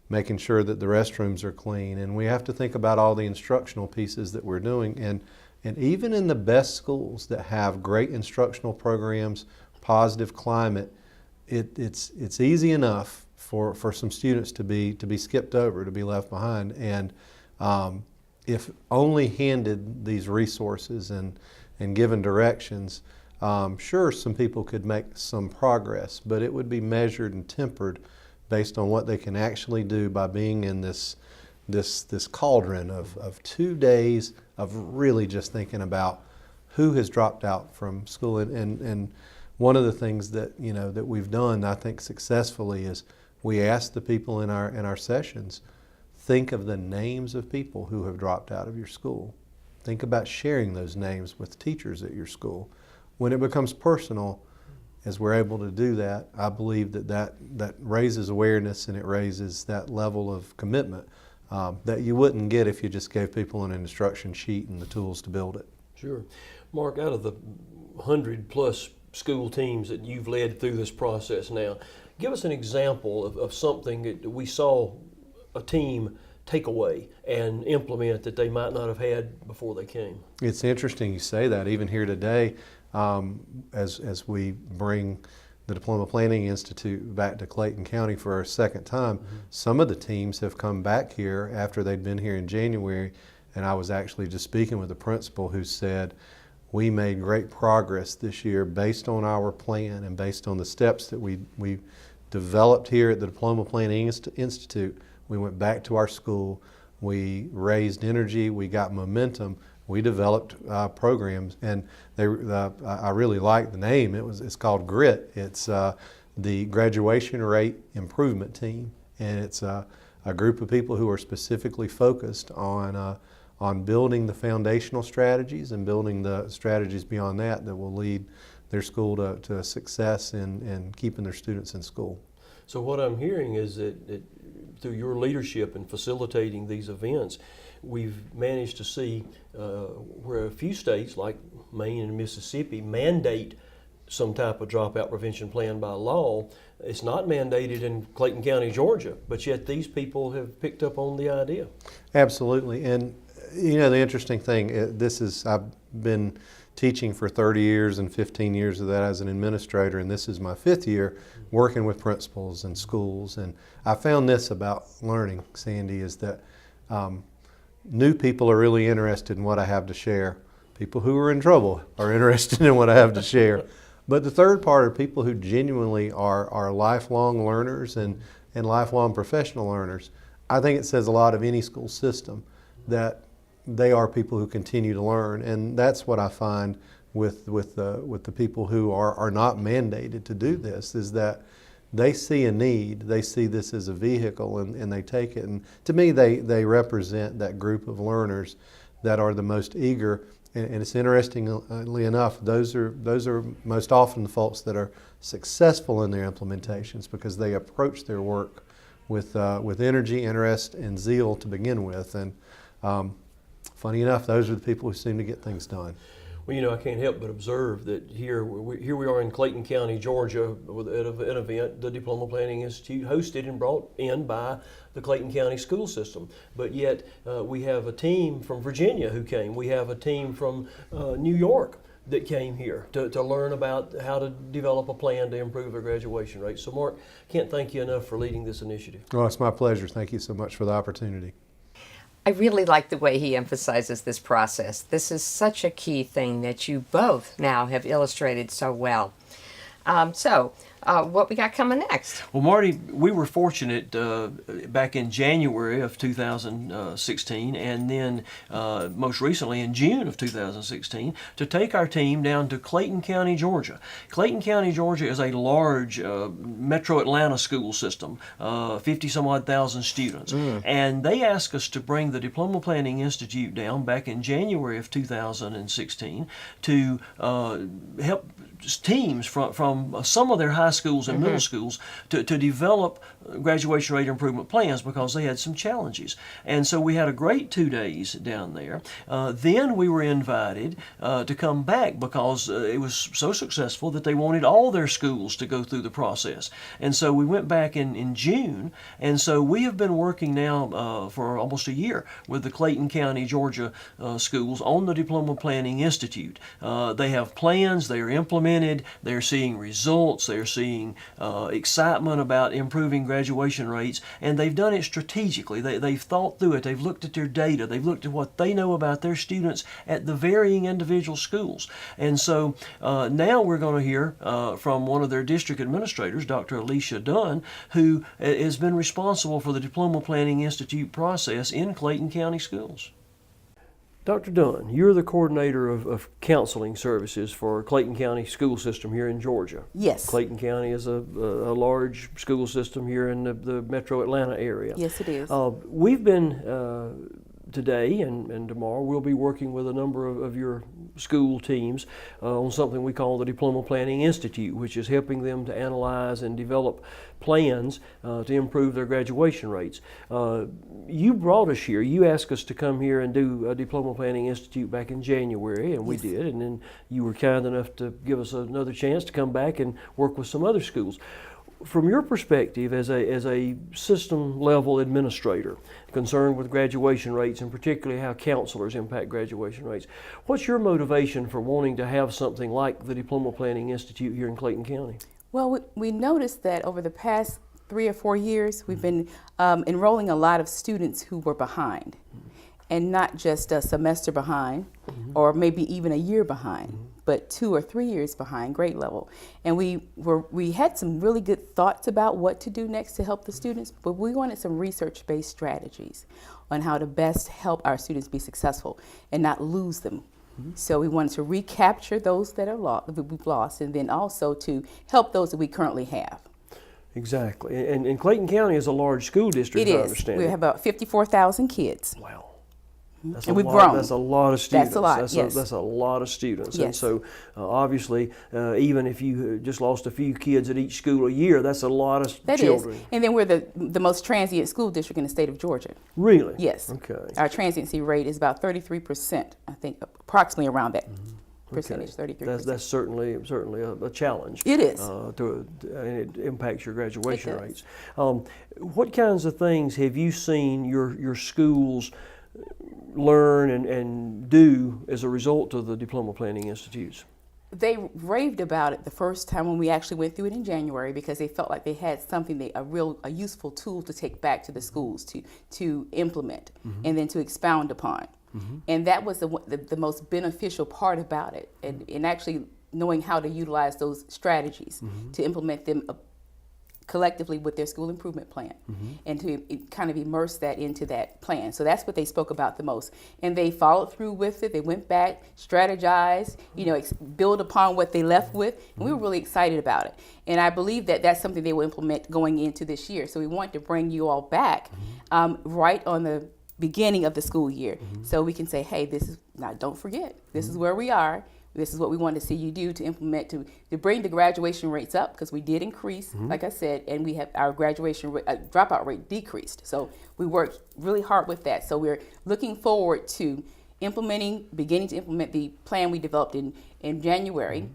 [SPEAKER 4] making sure that the restrooms are clean, and we have to think about all the instructional pieces that we're doing. And even in the best schools that have great instructional programs, positive climate, it's easy enough for some students to be skipped over, to be left behind. And if only handed these resources and given directions, sure, some people could make some progress, but it would be measured and tempered based on what they can actually do by being in this cauldron of 2 days of really just thinking about who has dropped out from school. And one of the things that we've done, I think successfully, is we ask the people in our sessions, think of the names of people who have dropped out of your school. Think about sharing those names with teachers at your school. When it becomes personal, as we're able to do that, I believe that raises awareness, and it raises that level of commitment that you wouldn't get if you just gave people an instruction sheet and the tools to build it.
[SPEAKER 3] Sure. Mark, out of the 100+ school teams that you've led through this process now, give us an example of something that we saw a team take away and implement that they might not have had before they came.
[SPEAKER 4] It's interesting you say that. Even here today, as we bring the Diploma Planning Institute back to Clayton County for our second time, some of the teams have come back here after they'd been here in January, and I was actually just speaking with the principal who said, we made great progress this year based on our plan and based on the steps that we developed here at the Diploma Planning Institute. We went back to our school, we raised energy, we got momentum, we developed programs, and I really like the name. It's called GRIT. It's the Graduation Rate Improvement Team, and it's a group of people who are specifically focused on on building the foundational strategies and building the strategies beyond that that will lead their school to success in keeping their students in school.
[SPEAKER 3] So what I'm hearing is that through your leadership in facilitating these events, we've managed to see where a few states like Maine and Mississippi mandate some type of dropout prevention plan by law. It's not mandated in Clayton County, Georgia, but yet these people have picked up on the idea.
[SPEAKER 4] Absolutely. And you know, the interesting thing, I've been teaching for 30 years and 15 years of that as an administrator, and this is my 5th year working with principals and schools. And I found this about learning, Sandy, is that new people are really interested in what I have to share. People who are in trouble are interested in what I have to share. But the third part are people who genuinely are lifelong learners and lifelong professional learners. I think it says a lot of any school system that they are people who continue to learn, and that's what I find with the people who are not mandated to do this, is that they see a need, they see this as a vehicle, and they take it. And to me, they represent that group of learners that are the most eager. And it's interestingly enough, those are most often the folks that are successful in their implementations because they approach their work with energy, interest, and zeal to begin with. And funny enough, those are the people who seem to get things done.
[SPEAKER 3] Well, you know, I can't help but observe that here we are in Clayton County, Georgia, at an event the Diploma Planning Institute hosted and brought in by the Clayton County school system. But yet we have a team from Virginia who came. We have a team from New York that came here to learn about how to develop a plan to improve their graduation rate. So Mark, can't thank you enough for leading this initiative.
[SPEAKER 4] Well, it's my pleasure. Thank you so much for the opportunity.
[SPEAKER 1] I really like the way he emphasizes this process. This is such a key thing that you both now have illustrated so well. What we got coming next?
[SPEAKER 2] Well, Marty, we were fortunate back in January of 2016 and then most recently in June of 2016 to take our team down to Clayton County, Georgia. Clayton County, Georgia is a large metro Atlanta school system, 50-some-odd thousand students. And they asked us to bring the Diploma Planning Institute down back in January of 2016 to help teams from some of their high schools and middle schools to develop graduation rate improvement plans because they had some challenges. And so we had a great 2 days down there. Then we were invited to come back because it was so successful that they wanted all their schools to go through the process. And so we went back in June. And so we have been working now for almost a year with the Clayton County, Georgia schools on the Diploma Planning Institute. They have plans, they are implemented, they're seeing results, they're seeing excitement about improving graduation rates, and they've done it strategically. They've thought through it, they've looked at their data, they've looked at what they know about their students at the varying individual schools. And so now we're going to hear from one of their district administrators, Dr. Alicia Dunn, who has been responsible for the Diploma Planning Institute process in Clayton County schools.
[SPEAKER 3] Dr. Dunn, you're the coordinator of counseling services for Clayton County school system here in Georgia.
[SPEAKER 5] Yes.
[SPEAKER 3] Clayton County is a large school system here in the metro Atlanta area.
[SPEAKER 5] Yes, it is.
[SPEAKER 3] We've been today and tomorrow we'll be working with a number of your school teams on something we call the Diploma Planning Institute, which is helping them to analyze and develop plans to improve their graduation rates. You brought us here, you asked us to come here and do a Diploma Planning Institute back in January, and we
[SPEAKER 5] Yes.
[SPEAKER 3] did, and then you were kind enough to give us another chance to come back and work with some other schools. From your perspective as a system level administrator concerned with graduation rates and particularly how counselors impact graduation rates, what's your motivation for wanting to have something like the Diploma Planning Institute here in Clayton County?
[SPEAKER 5] Well, we noticed that over the past 3 or 4 years, we've been enrolling a lot of students who were behind, and not just a semester behind, or maybe even a year behind, but 2 or 3 years behind grade level. And we had some really good thoughts about what to do next to help the students, but we wanted some research-based strategies on how to best help our students be successful and not lose them. So we wanted to recapture those that we've lost, and then also to help those that we currently have.
[SPEAKER 3] Exactly. And Clayton County is a large school district,
[SPEAKER 5] It
[SPEAKER 3] I
[SPEAKER 5] is.
[SPEAKER 3] understand.
[SPEAKER 5] We have about 54,000 kids.
[SPEAKER 3] Wow.
[SPEAKER 2] That's
[SPEAKER 5] And
[SPEAKER 2] a
[SPEAKER 5] we've
[SPEAKER 2] lot,
[SPEAKER 5] grown.
[SPEAKER 2] That's a lot of students.
[SPEAKER 5] That's a lot, yes.
[SPEAKER 2] That's a lot of students. And
[SPEAKER 5] Yes.
[SPEAKER 2] so, obviously, even if you just lost a few kids at each school a year, that's a lot of
[SPEAKER 5] That
[SPEAKER 2] children.
[SPEAKER 5] is. And then we're the most transient school district in the state of Georgia.
[SPEAKER 2] Really?
[SPEAKER 5] Yes.
[SPEAKER 2] Okay.
[SPEAKER 5] Our transiency rate is about 33%, I think, approximately around that percentage, 33%.
[SPEAKER 2] That's certainly a challenge.
[SPEAKER 5] It is.
[SPEAKER 2] And it impacts your graduation
[SPEAKER 5] It does.
[SPEAKER 2] rates. What kinds of things have you seen your schools learn and do as a result of the Diploma Planning Institutes?
[SPEAKER 5] They raved about it the first time when we actually went through it in January, because they felt like they had something, a useful tool to take back to the schools to implement and then to expound upon. And that was the most beneficial part about it, and actually knowing how to utilize those strategies to implement them collectively with their school improvement plan, and to kind of immerse that into that plan. So that's what they spoke about the most. And they followed through with it. They went back, strategized, build upon what they left with. And we were really excited about it. And I believe that that's something they will implement going into this year. So we want to bring you all back right on the beginning of the school year. So we can say, hey, don't forget, this is where we are. This is what we want to see you do to implement, to bring the graduation rates up, because we did increase, like I said, and we have our graduation dropout rate decreased. So we worked really hard with that. So we're looking forward to beginning to implement the plan we developed in January,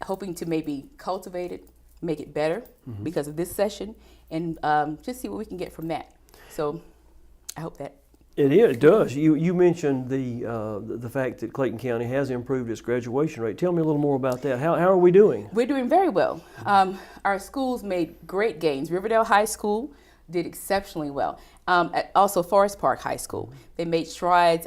[SPEAKER 5] hoping to maybe cultivate it, make it better because of this session, and just see what we can get from that. So I hope that.
[SPEAKER 2] It does. You mentioned the fact that Clayton County has improved its graduation rate. Tell me a little more about that. How are we doing?
[SPEAKER 5] We're doing very well. Our schools made great gains. Riverdale High School did exceptionally well. Also Forest Park High School. They made strides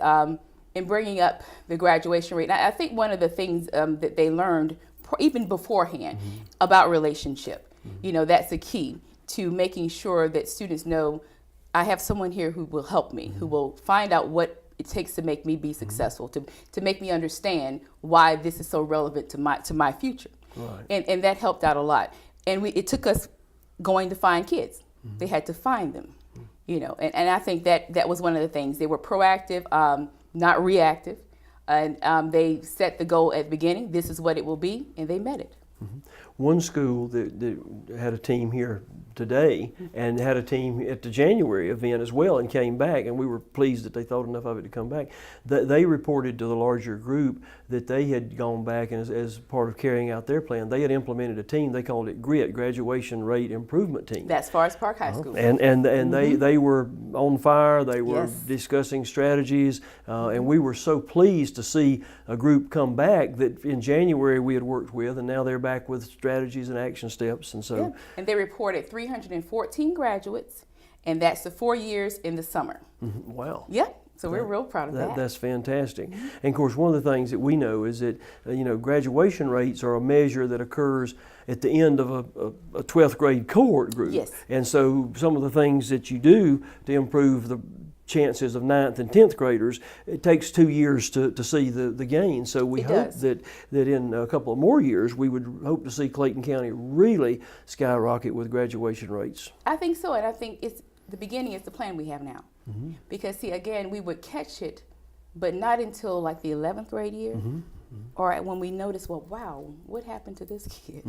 [SPEAKER 5] in bringing up the graduation rate. And I think one of the things that they learned even beforehand about relationship, that's the key to making sure that students know, I have someone here who will help me, who will find out what it takes to make me be successful, to make me understand why this is so relevant to my future. Right. And that helped out a lot. And it took us going to find kids. They had to find them, and I think that was one of the things. They were proactive, not reactive, and they set the goal at the beginning. This is what it will be, and they met it.
[SPEAKER 2] One school that had a team here today and had a team at the January event as well and came back, and we were pleased that they thought enough of it to come back. They reported to the larger group that they had gone back and as part of carrying out their plan, they had implemented a team. They called it GRIT, Graduation Rate Improvement Team.
[SPEAKER 5] That's Forest Park High School.
[SPEAKER 2] And they were on fire. They were
[SPEAKER 5] Yes.
[SPEAKER 2] discussing strategies, and we were so pleased to see a group come back that in January we had worked with, and now they're back with strategies and action steps. And so,
[SPEAKER 5] Yeah. And they reported 314 graduates, and that's the 4 years in the summer.
[SPEAKER 2] wow.
[SPEAKER 5] Yeah. So we're real proud of that.
[SPEAKER 2] That's fantastic. And of course, one of the things that we know is that graduation rates are a measure that occurs at the end of a 12th grade cohort group.
[SPEAKER 5] Yes.
[SPEAKER 2] And so some of the things that you do to improve the chances of 9th and 10th graders, it takes 2 years to see the gain. So we
[SPEAKER 5] It
[SPEAKER 2] hope
[SPEAKER 5] does.
[SPEAKER 2] that in a couple of more years, we would hope to see Clayton County really skyrocket with graduation rates.
[SPEAKER 5] I think so, and I think the beginning is the plan we have now. Because see, again, we would catch it, but not until like the 11th grade year, or when we notice, well, wow, what happened to this kid?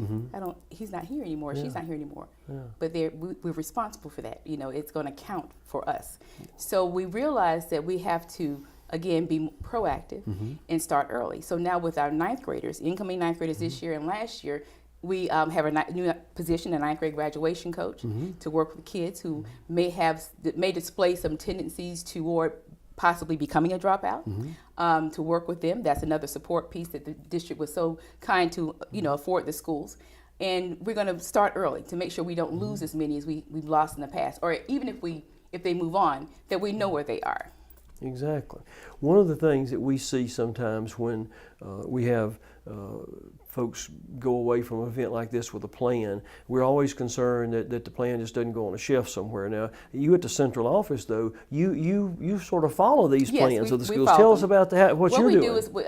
[SPEAKER 5] He's not here anymore. She's not here anymore. Yeah. But we're responsible for that. It's going to count for us. So we realized that we have to, again, be proactive and start early. So now with our 9th graders, incoming 9th graders this year and last year, we have a new position, a 9th grade graduation coach, to work with kids who may display some tendencies toward possibly becoming a dropout, to work with them. That's another support piece that the district was so kind to afford the schools. And we're going to start early to make sure we don't lose as many as we've lost in the past, or even if they move on, that we know where they are.
[SPEAKER 2] Exactly. One of the things that we see sometimes when we have folks go away from an event like this with a plan, we're always concerned that the plan just doesn't go on a shelf somewhere. Now, you at the central office, though, you sort of follow these plans of the schools. Tell us about what you're doing.
[SPEAKER 5] What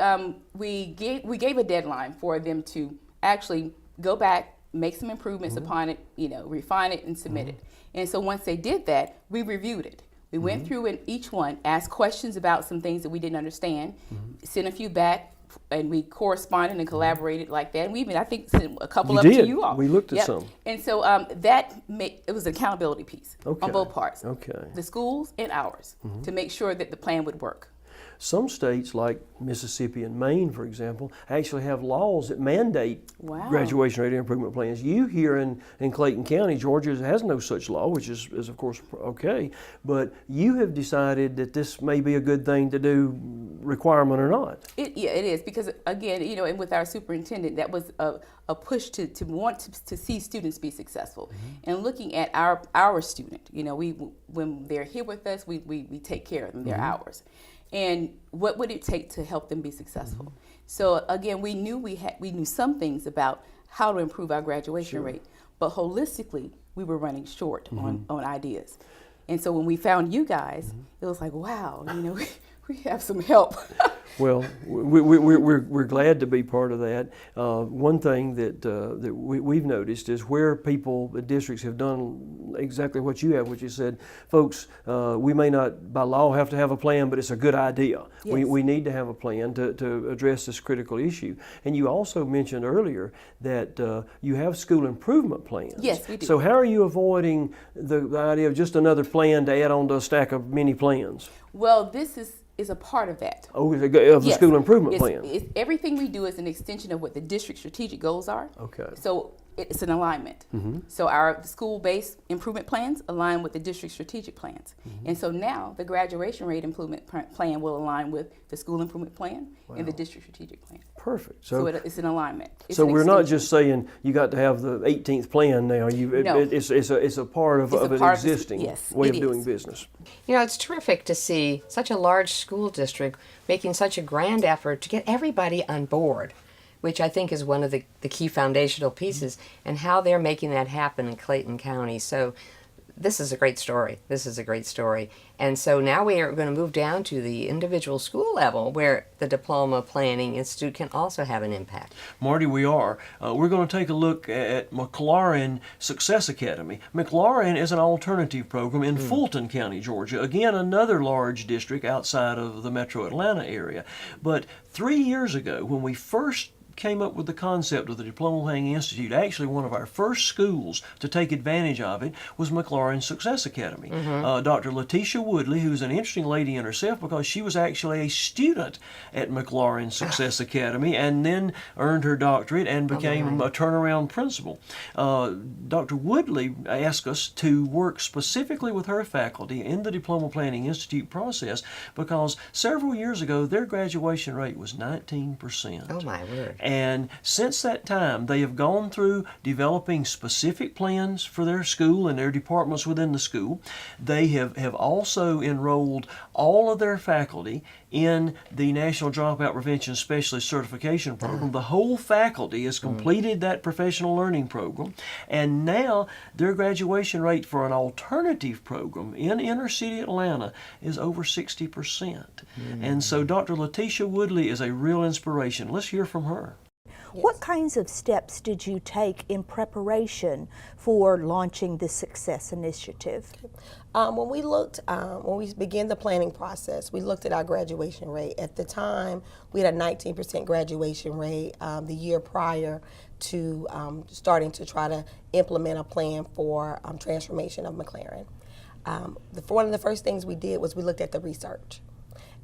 [SPEAKER 5] we do is we gave a deadline for them to actually go back, make some improvements upon it, refine it and submit it. And so once they did that, we reviewed it. We went through and each one asked questions about some things that we didn't understand, sent a few back, and we corresponded and collaborated like that. And we even, I think, sent a couple
[SPEAKER 3] You
[SPEAKER 5] up to
[SPEAKER 3] did.
[SPEAKER 5] you all.
[SPEAKER 3] We looked at some.
[SPEAKER 5] And so it was an accountability piece
[SPEAKER 3] Okay.
[SPEAKER 5] on both parts,
[SPEAKER 3] Okay.
[SPEAKER 5] the schools and ours, to make sure that the plan would work.
[SPEAKER 3] Some states, like Mississippi and Maine, for example, actually have laws that mandate
[SPEAKER 5] Wow.
[SPEAKER 3] graduation rate improvement plans. You here in Clayton County, Georgia, has no such law, which is of course okay. But you have decided that this may be a good thing to do, requirement or not.
[SPEAKER 5] Yeah, it is, because again, and with our superintendent, that was a push to want to see students be successful. And looking at our student, when they're here with us, we take care of them. They're ours. And what would it take to help them be successful? So again, we knew some things about how to improve our graduation rate, but holistically, we were running short on ideas. And so when we found you guys, it was like, wow, we have some help.
[SPEAKER 3] Well, we're glad to be part of that. One thing that we've noticed is where districts have done exactly what you have, which you said, folks, we may not by law have to have a plan, but it's a good idea.
[SPEAKER 5] Yes.
[SPEAKER 3] We need to have a plan to address this critical issue. And you also mentioned earlier that you have school improvement plans.
[SPEAKER 5] Yes, we do.
[SPEAKER 3] So how are you avoiding the idea of just another plan to add on to a stack of many plans?
[SPEAKER 5] Well, this is a part of that.
[SPEAKER 3] Oh, of the
[SPEAKER 5] Yes.
[SPEAKER 3] school improvement plan.
[SPEAKER 5] Everything we do is an extension of what the district strategic goals are.
[SPEAKER 3] Okay.
[SPEAKER 5] So it's an alignment. So our school-based improvement plans align with the district strategic plans. And so now the graduation rate improvement plan will align with the school improvement plan and the district strategic plan.
[SPEAKER 3] Perfect.
[SPEAKER 5] So it's an alignment. It's
[SPEAKER 3] So
[SPEAKER 5] an
[SPEAKER 3] we're not
[SPEAKER 5] extension.
[SPEAKER 3] just saying you got to have the 18th plan now.
[SPEAKER 5] No.
[SPEAKER 3] It's a part of
[SPEAKER 5] It's a
[SPEAKER 3] an
[SPEAKER 5] part of the-
[SPEAKER 3] existing
[SPEAKER 5] yes,
[SPEAKER 3] way
[SPEAKER 5] it
[SPEAKER 3] of doing
[SPEAKER 5] is.
[SPEAKER 3] business.
[SPEAKER 1] It's terrific to see such a large school district making such a grand effort to get everybody on board, which I think is one of the key foundational pieces, and how they're making that happen in Clayton County. So this is a great story. This is a great story. And so now we are going to move down to the individual school level where the Diploma Planning Institute can also have an impact.
[SPEAKER 2] Marty, we are. We're going to take a look at McLaurin Success Academy. McLaurin is an alternative program in Fulton County, Georgia. Again, another large district outside of the metro Atlanta area. But 3 years ago, when we first came up with the concept of the Diploma Planning Institute, actually one of our first schools to take advantage of it was McLaurin Success Academy. Dr. Letitia Woodley, who's an interesting lady in herself because she was actually a student at McLaurin Success Academy and then earned her doctorate and became a turnaround principal. Dr. Woodley asked us to work specifically with her faculty in the Diploma Planning Institute process because several years ago their graduation rate was 19%.
[SPEAKER 1] Oh my word.
[SPEAKER 2] And since that time, they have gone through developing specific plans for their school and their departments within the school. They have also enrolled all of their faculty in the National Dropout Prevention Specialist Certification Program. The whole faculty has completed that professional learning program, and now their graduation rate for an alternative program in inner city Atlanta is over 60%. And so Dr. Letitia Woodley is a real inspiration. Let's hear from her.
[SPEAKER 6] What kinds of steps did you take in preparation for launching the Success Initiative?
[SPEAKER 7] When we began the planning process, we looked at our graduation rate. At the time, we had a 19% graduation rate the year prior to starting to try to implement a plan for transformation of McLaurin. One of the first things we did was we looked at the research.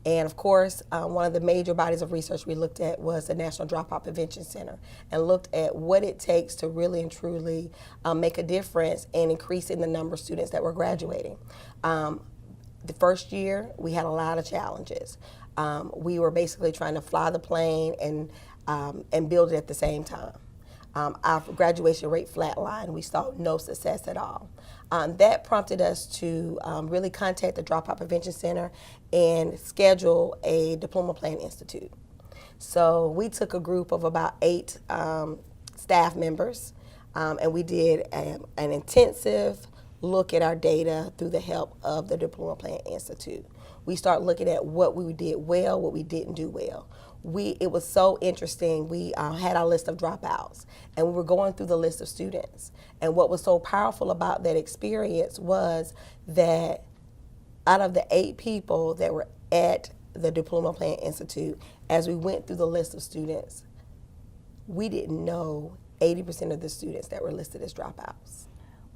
[SPEAKER 7] And of course, one of the major bodies of research we looked at was the National Dropout Prevention Center, and looked at what it takes to really and truly make a difference in increasing the number of students that were graduating. The first year, we had a lot of challenges. We were basically trying to fly the plane and build it at the same time. Our graduation rate flatlined. We saw no success at all. That prompted us to really contact the Dropout Prevention Center and schedule a Diploma Planning Institute. So we took a group of about 8 staff members, and we did an intensive look at our data through the help of the Diploma Planning Institute. We started looking at what we did well, what we didn't do well. It was so interesting. We had our list of dropouts, and we were going through the list of students. And what was so powerful about that experience was that out of the 8 people that were at the Diploma Plan Institute, as we went through the list of students, we didn't know 80% of the students that were listed as dropouts.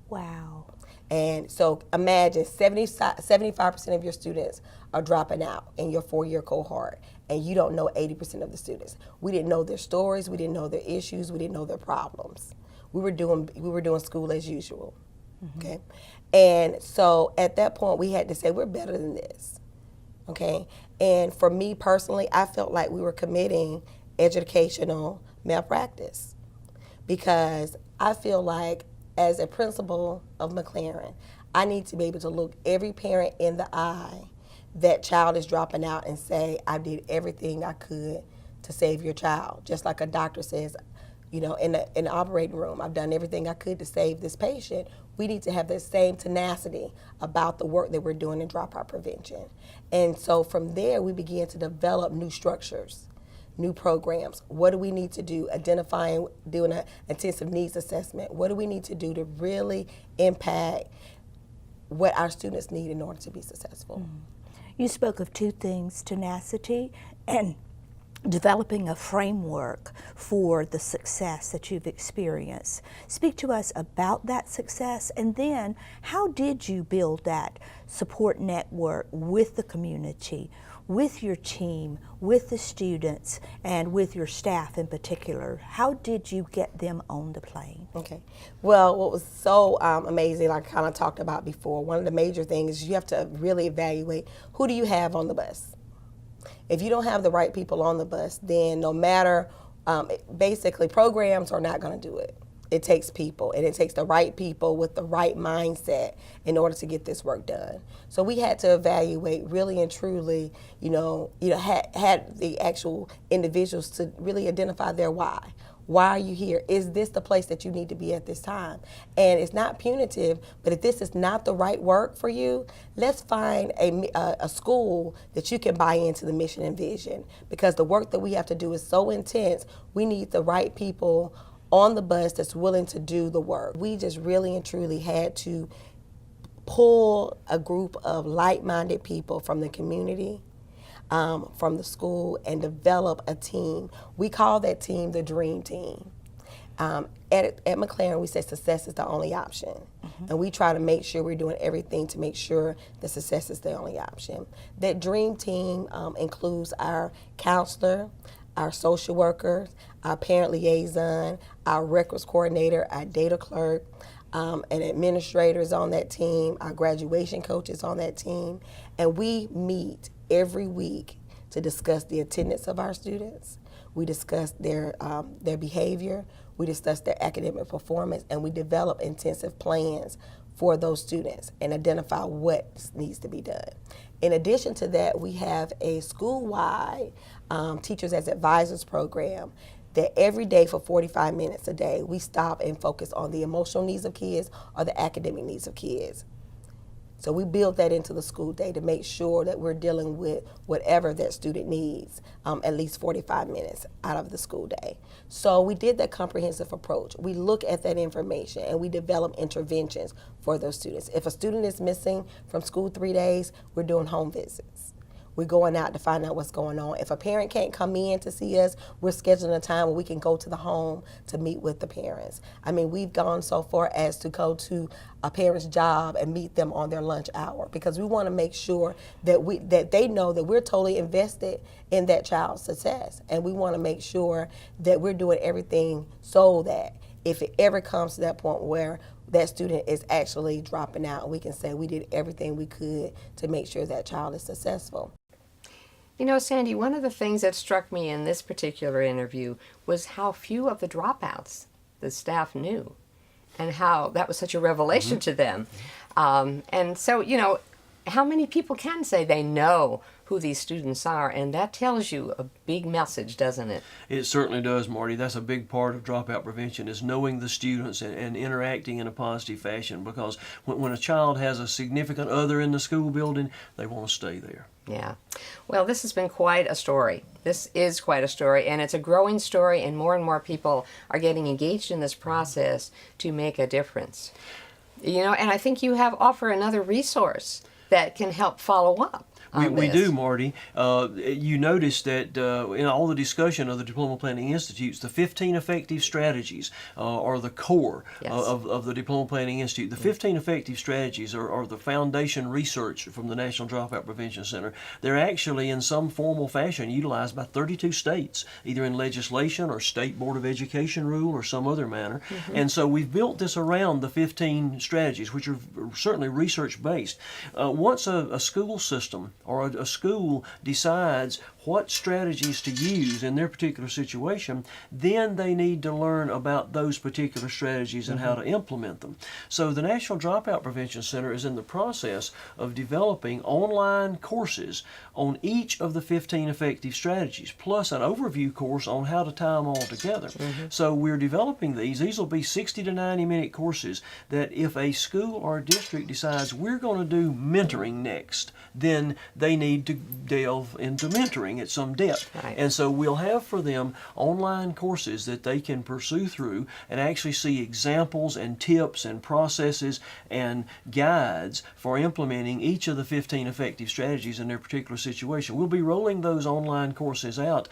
[SPEAKER 6] Wow.
[SPEAKER 7] And so imagine 75% of your students are dropping out in your 4-year cohort, and you don't know 80% of the students. We didn't know their stories, we didn't know their issues, we didn't know their problems. We were doing school as usual, okay? And so at that point, we had to say, we're better than this, okay? And for me personally, I felt like we were committing educational malpractice, because I feel like as a principal of McLaren, I need to be able to look every parent in the eye that child is dropping out and say, I did everything I could to save your child. Just like a doctor says, you know, in the operating room, I've done everything I could to save this patient. We need to have the same tenacity about the work that we're doing in dropout prevention. And so from there, we began to develop new structures, new programs. What do we need to do? Identifying, doing an intensive needs assessment. What do we need to do to really impact what our students need in order to be successful?
[SPEAKER 6] You spoke of 2 things, tenacity and developing a framework for the success that you've experienced. Speak to us about that success, and then how did you build that support network with the community, with your team, with the students, and with your staff in particular? How did you get them on the plane?
[SPEAKER 7] Okay. Well, what was so amazing, like I kind of talked about before, one of the major things is you have to really evaluate who do you have on the bus. If you don't have the right people on the bus, then no matter, basically programs are not going to do it. It takes people, and it takes the right people with the right mindset in order to get this work done. So we had to evaluate really and truly, had the actual individuals to really identify their why. Why are you here? Is this the place that you need to be at this time? And it's not punitive, but if this is not the right work for you, let's find a school that you can buy into the mission and vision, because the work that we have to do is so intense. We need the right people on the bus that's willing to do the work. We just really and truly had to pull a group of like-minded people from the community, from the school, and develop a team. We call that team the Dream Team. At McLaren, we say success is the only option. And we try to make sure we're doing everything to make sure that success is the only option. That Dream Team includes our counselor, our social workers, our parent liaison, our records coordinator, our data clerk, an administrator is on that team, our graduation coach is on that team, and we meet every week to discuss the attendance of our students. We discuss their behavior, we discuss their academic performance, and we develop intensive plans for those students and identify what needs to be done. In addition to that, we have a school-wide Teachers as Advisors program that every day for 45 minutes a day, we stop and focus on the emotional needs of kids or the academic needs of kids. So we build that into the school day to make sure that we're dealing with whatever that student needs at least 45 minutes out of the school day. So we did that comprehensive approach. We look at that information and we develop interventions for those students. If a student is missing from school 3 days, we're doing home visits. We're going out to find out what's going on. If a parent can't come in to see us, we're scheduling a time where we can go to the home to meet with the parents. I mean, we've gone so far as to go to a parent's job and meet them on their lunch hour, because we want to make sure that they know that we're totally invested in that child's success. And we want to make sure that we're doing everything so that if it ever comes to that point where that student is actually dropping out, we can say we did everything we could to make sure that child is successful.
[SPEAKER 1] You know, Sandy, one of the things that struck me in this particular interview was how few of the dropouts the staff knew, and how that was such a revelation to them. And so, you know, how many people can say they know who these students are? And that tells you a big message, doesn't it?
[SPEAKER 2] It certainly does, Marty. That's a big part of dropout prevention, is knowing the students and interacting in a positive fashion, because when a child has a significant other in the school building, they want to stay there.
[SPEAKER 1] Yeah. Well, this has been quite a story. This is quite a story, and it's a growing story, and more people are getting engaged in this process to make a difference. You know, and I think you offer another resource that can help follow up on
[SPEAKER 2] We
[SPEAKER 1] this.
[SPEAKER 2] do, Marty. You notice that in all the discussion of the Diploma Planning Institutes, the 15 effective strategies are the core
[SPEAKER 1] Yes.
[SPEAKER 2] of the Diploma Planning Institute. The 15 effective strategies are the foundation research from the National Dropout Prevention Center. They're actually in some formal fashion utilized by 32 states, either in legislation or State Board of Education rule or some other manner. And so we've built this around the 15 strategies, which are certainly research-based. Once a school system or a school decides what strategies to use in their particular situation, then they need to learn about those particular strategies and how to implement them. So the National Dropout Prevention Center is in the process of developing online courses on each of the 15 effective strategies, plus an overview course on how to tie them all together. So we're developing these. These will be 60 to 90-minute courses that if a school or a district decides we're going to do mentoring next, then they need to delve into mentoring at some depth.
[SPEAKER 1] Right.
[SPEAKER 2] And so we'll have for them online courses that they can pursue through and actually see examples and tips and processes and guides for implementing each of the 15 effective strategies in their particular situation. We'll be rolling those online courses out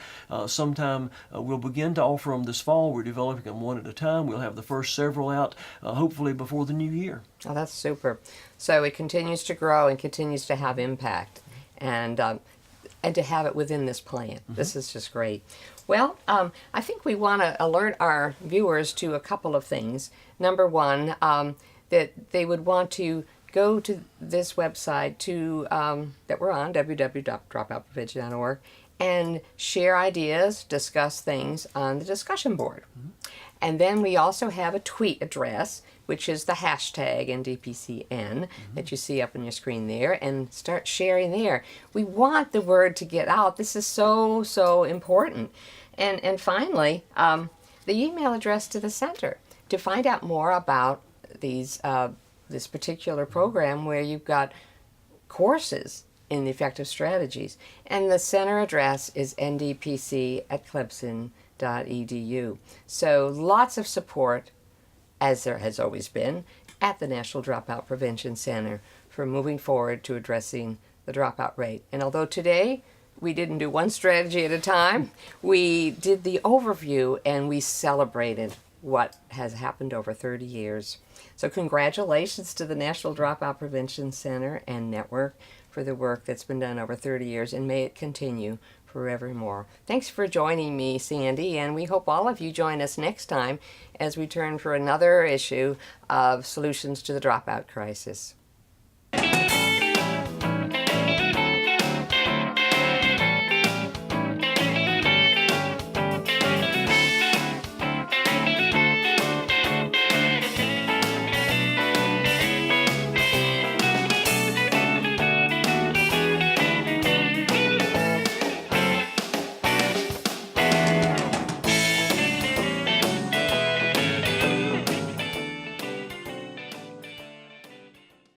[SPEAKER 2] sometime. We'll begin to offer them this fall. We're developing them one at a time. We'll have the first several out hopefully before the new year.
[SPEAKER 1] Oh, that's super. So it continues to grow and continues to have impact, and to have it within this plan. This is just great. Well, I think we want to alert our viewers to a couple of things. Number one, that they would want to go to this website that we're on, www.dropoutprevention.org, and share ideas, discuss things on the discussion board. And then we also have a tweet address, which is the hashtag NDPCN that you see up on your screen there, and start sharing there. We want the word to get out. This is so, so important. And finally, the email address to the center to find out more about these this particular program where you've got courses in the effective strategies. And the center address is ndpc@clemson.edu. So lots of support, as there has always been, at the National Dropout Prevention Center for moving forward to addressing the dropout rate. And although today we didn't do one strategy at a time, we did the overview and we celebrated what has happened over 30 years. So congratulations to the National Dropout Prevention Center and Network for the work that's been done over 30 years, and may it continue forevermore. Thanks for joining me, Sandy, and we hope all of you join us next time as we turn for another issue of Solutions to the Dropout Crisis.